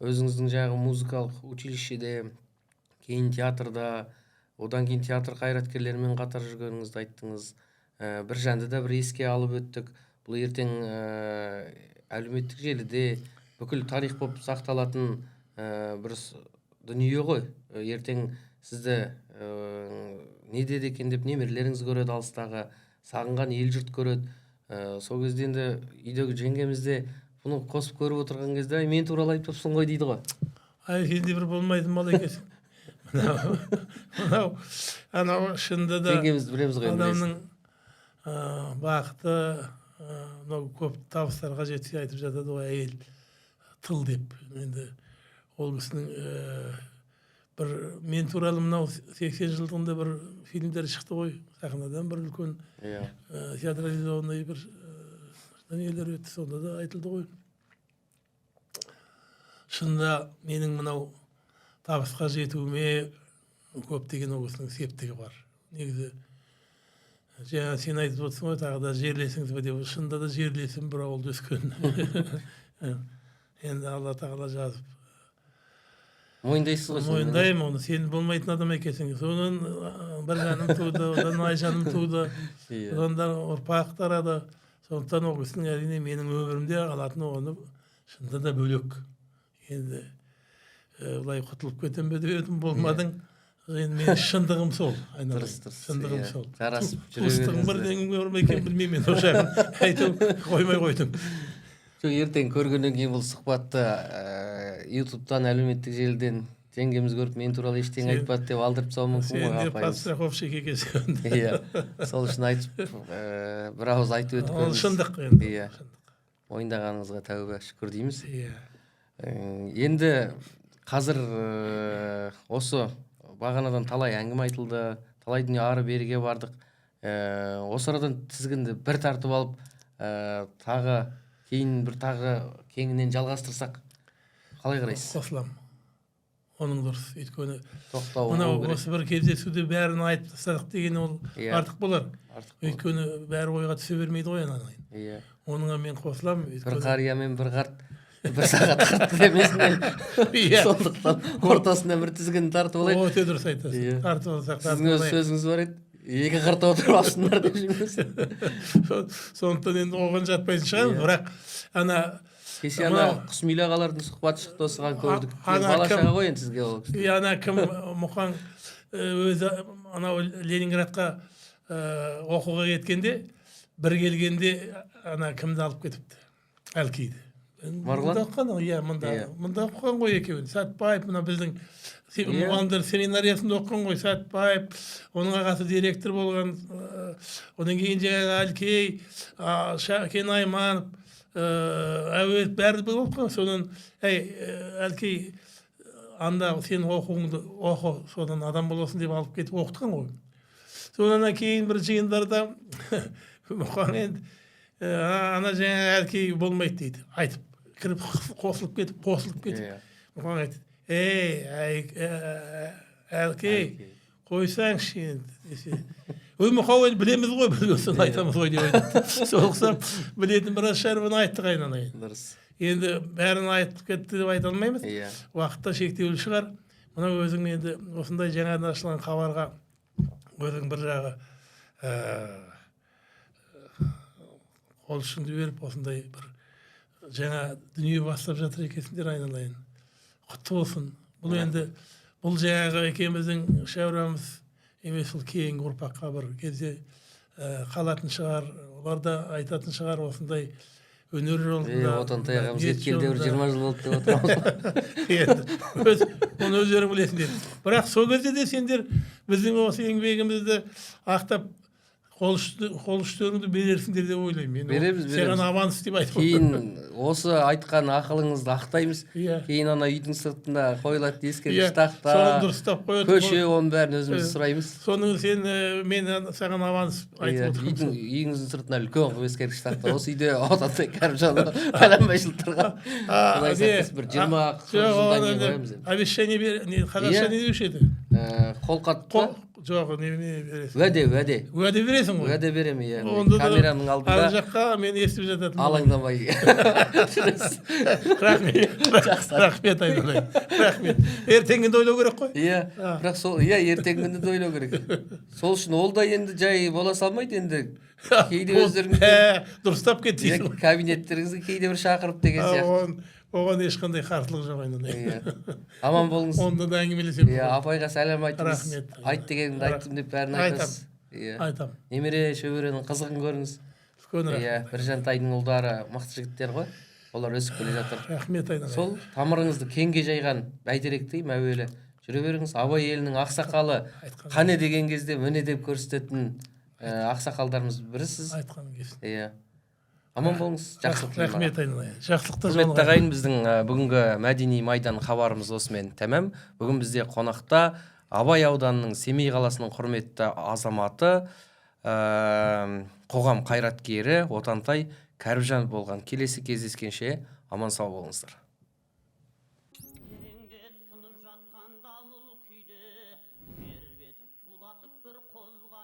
өзіңіздің жаңағы музыкалық училищеде, кейін театрда, одан кейін театр қайраткерлерімен қатар жүргеніңізді айттыңыз. Бір жанды да бір еске алып өттік. Бұл ертең әлеуметтік желіде бүкіл тарих болып сақталатын бір дүние ғой. Ертең сізді не деді екен деп немерелеріңіз көреді, алыстағы сағынған ел жұрт көреді. Сол кезде енді үйдегі жеңгемізде бұны қосып көріп отырған кезде мен туралы айтыпсың ғой дейді ғой. Сенде бір болмайтын мал екенсің. Анау шынында да адамның бақыты, көп табыстарға жетсе айтып жатады ғой, әйел тыл деп. Енді ол кісінің бір мен туралы мынау 80 жылдығында бір фильмдер шықты ғой, сахнадан бір үлкен театрализованный бір дүниелер өтті, сонда да айтылды ғой. Шынында менің мынау табысқа жетуіме көптеген ол кісінің септігі бар. Негізі жаңа сен айтып отырсың ғой, тағы да жерлесіңіз бе деп, шынында да жерлесім бір ауылда өскен. Енді Алла тағала жазып. Мойындайсыз ғой? Мойындаймын оны, сен болмайтын адам екенсің. Содан бір жаным туды, одан Айжаным туды, одан да ұрпақ тарады. Сондықтан ол кісінің әрине менің өмірімде алатын оғаны шынында да бөлек. Енді олай құтылып кетем бе деп едім, болмадың. Енді мен шындығым сол. Шындығым сол. Жарасып жүре беріңіз. Туыстығым бір деңім көрмей екен, білмеймін мен ошағын. Айтып қоймай қойдым. Ертең көргеннен кейін бұл сұхбатты YouTube'дан, әлеуметтік желіден жеңгеміз көріп мен туралы ештеңе Сен- айтпады деп алдырып тастауы мүмкін Сен ғой де апайымыз. подстраховщик екенсің. Иә, сол үшін айтып бір ауыз айтып өтіп Ол көріңіз. шындық енді. Иә. Мойындағаныңызға тәуба шүкір дейміз. Иә. Енді қазір осы бағанадан талай әңгіме айтылды, талай дүние ары беріге бардық. Осы арадан тізгінді бір тартып алып, тағы кейін бір тағы кеңінен жалғастырсақ қалай қарайсыз? Қосылам. Оның дұрыс. Өйткені Тоқтау мынау болу керек. осы бір кездесуде бәрін айтып тастадық деген ол Иә. артық болар. Артық болар. Өйткені бәрі ойға түсе бермейді ғой анан. Иә. Оныңа мен қосылам. Бір қария мен бір қарт бір сағат қыртты демесін. Иә. Сондықтан ортасына бір тізгін тартып алайық. Өте дұрыс айтасың. Иә. Тартып алсақ Сіздің өз сөзіңіз бар еді. Екі қарт отырып алсындар деп жүрміз. Сондықтан енді оған жатпайтын шығармыз, Иә. бірақ ана Кеше ана Құсмила ағалардың сұхбаты шықты, осыған көрдік. Ана Бала кім- шаға ғой енді сізге ол кісі. ана кім Мұқан өзі анау Ленинградқа оқуға кеткенде бір келгенде ана кімді алып кетіпті, Әлкейді. Марғұлан? Иә, мында оқыған ғой екеуін. Сәтбаев, мына біздің мұғалімдер семинариясында оқыған ғой, Сәтбаев, оның ағасы директор болған. Одан кейін жаңағы Әлкей, Шәкен Айманов, әуелет бәрі оқыған. Содан Әлкей анда сен оқуыңды оқы, содан адам боласың деп алып кетіп оқытқан ғой. Содан кейін бір жиындарда Мұқан енді ана жаңағы Әлкей болмайды дейді, айтып кіріп қосылып кетіп Мұқан айтты, Әлкей қойсаңшы енді десе, Мұқан енді білеміз ғой, білгенсін айтамыз ғой деп айтты. Сол ұқсап білетін біраз шаруаны айттық айнан. Дұрыс. Енді бәрін айтып кетті деп айта алмаймыз. Иә. Уақытта шектеулі шығар. Мына өзің енді осындай жаңадан ашылған хабарға өзің бір жағы қол ұшыңды беріп осындай бір жаңа дүние бастап жатыр екенсіңдер, айналайын. Құтты болсын. Бұл енді бұл жаңағы екеуміздің шәурамыз емес, ол кейінгі ұрпаққа бір кезде қалатын шығар, олар да айтатын шығар осындай өнер жолында. Отантай ағамыз кеткенде бір 20 жыл болды деп отырамыз. Енді оны өздерің білесіңдер. Бірақ сол кезде де сендер біздің осы еңбегімізді ақтап қол ұштарыңды берерсіңдер деп ойлаймын. Береміз. Саған аванс деп айтып Кейін осы айтқан ақылыңызды ақтаймыз. Иә. Кейін ана үйдің сыртында қойылатын ескерткіш Иә, тақта, соны дұрыстап қояды. көше, оның бәрін өзіміз сұраймыз. Соның сен мен саған аванс айтып отырмын. Үйіңіздің сыртына үлкен қылып ескерткіш тақта. Осы үйде Отантай Кәрімжанұлы пәленбай жыл тұрған. Құдай сақтасын, бір 20 жылдан кейін қоямыз енді. Обещание бер, қазақша не деуші еді? Қолхат. Жоқ, не бересің? Уәде. Уәде бересің ғой. Уәде беремін, иә. Онда да Камераның ар алдында жаққа мен естіп жататын. алаңдамай. Рахмет айналайын. Рахмет. Ертеңгінді ойлау керек қой. Иә, бірақ сол, ертеңгіні де ойлау керек. Сол үшін ол да енді жай бола салмайды енді. Кейде өздеріңіз дұрыстап кетсейсің. кабинеттеріңізге кейде бір шақырып деген сияқты. Оған ешқандай қарсылық жоқ айналайын. Аман болыңыз. Онда да әңгімелесеміз. Иә, апайға сәлем айтыңыз. Рахмет. Айт дегенімді айттым деп бәрін айтасыз. Иә. Айтам. Немере шөберенің қызығын көріңіз. Үлкен Иә, Біржантайдың ұлдары мықты жігіттер ғой. Олар өсіп келе жатыр. рахмет айналайын. Сол тамырыңызды кеңге жайған бәйтерек деймін әуелі. Жүре беріңіз. Абай елінің ақсақалы қане деген кезде міне деп көрсететін ақсақалдарымыз бірісіз. Айтқан келсін. Иә. Аман болыңыз. Жақсылық тілеймін. Рахмет айналайын. Жақсылықта Құрметті ағайын, біздің бүгінгі мәдени майдан хабарымыз осымен тәмам. Бүгін бізде қонақта Абай ауданының Семей қаласының құрметті азаматы, қоғам қайраткері Отантай Кәрімжанов болған. Келесі кездескенше аман сау болыңыздар. Тынып жатқан дауыл күйде, жер беті тулатып бір қозға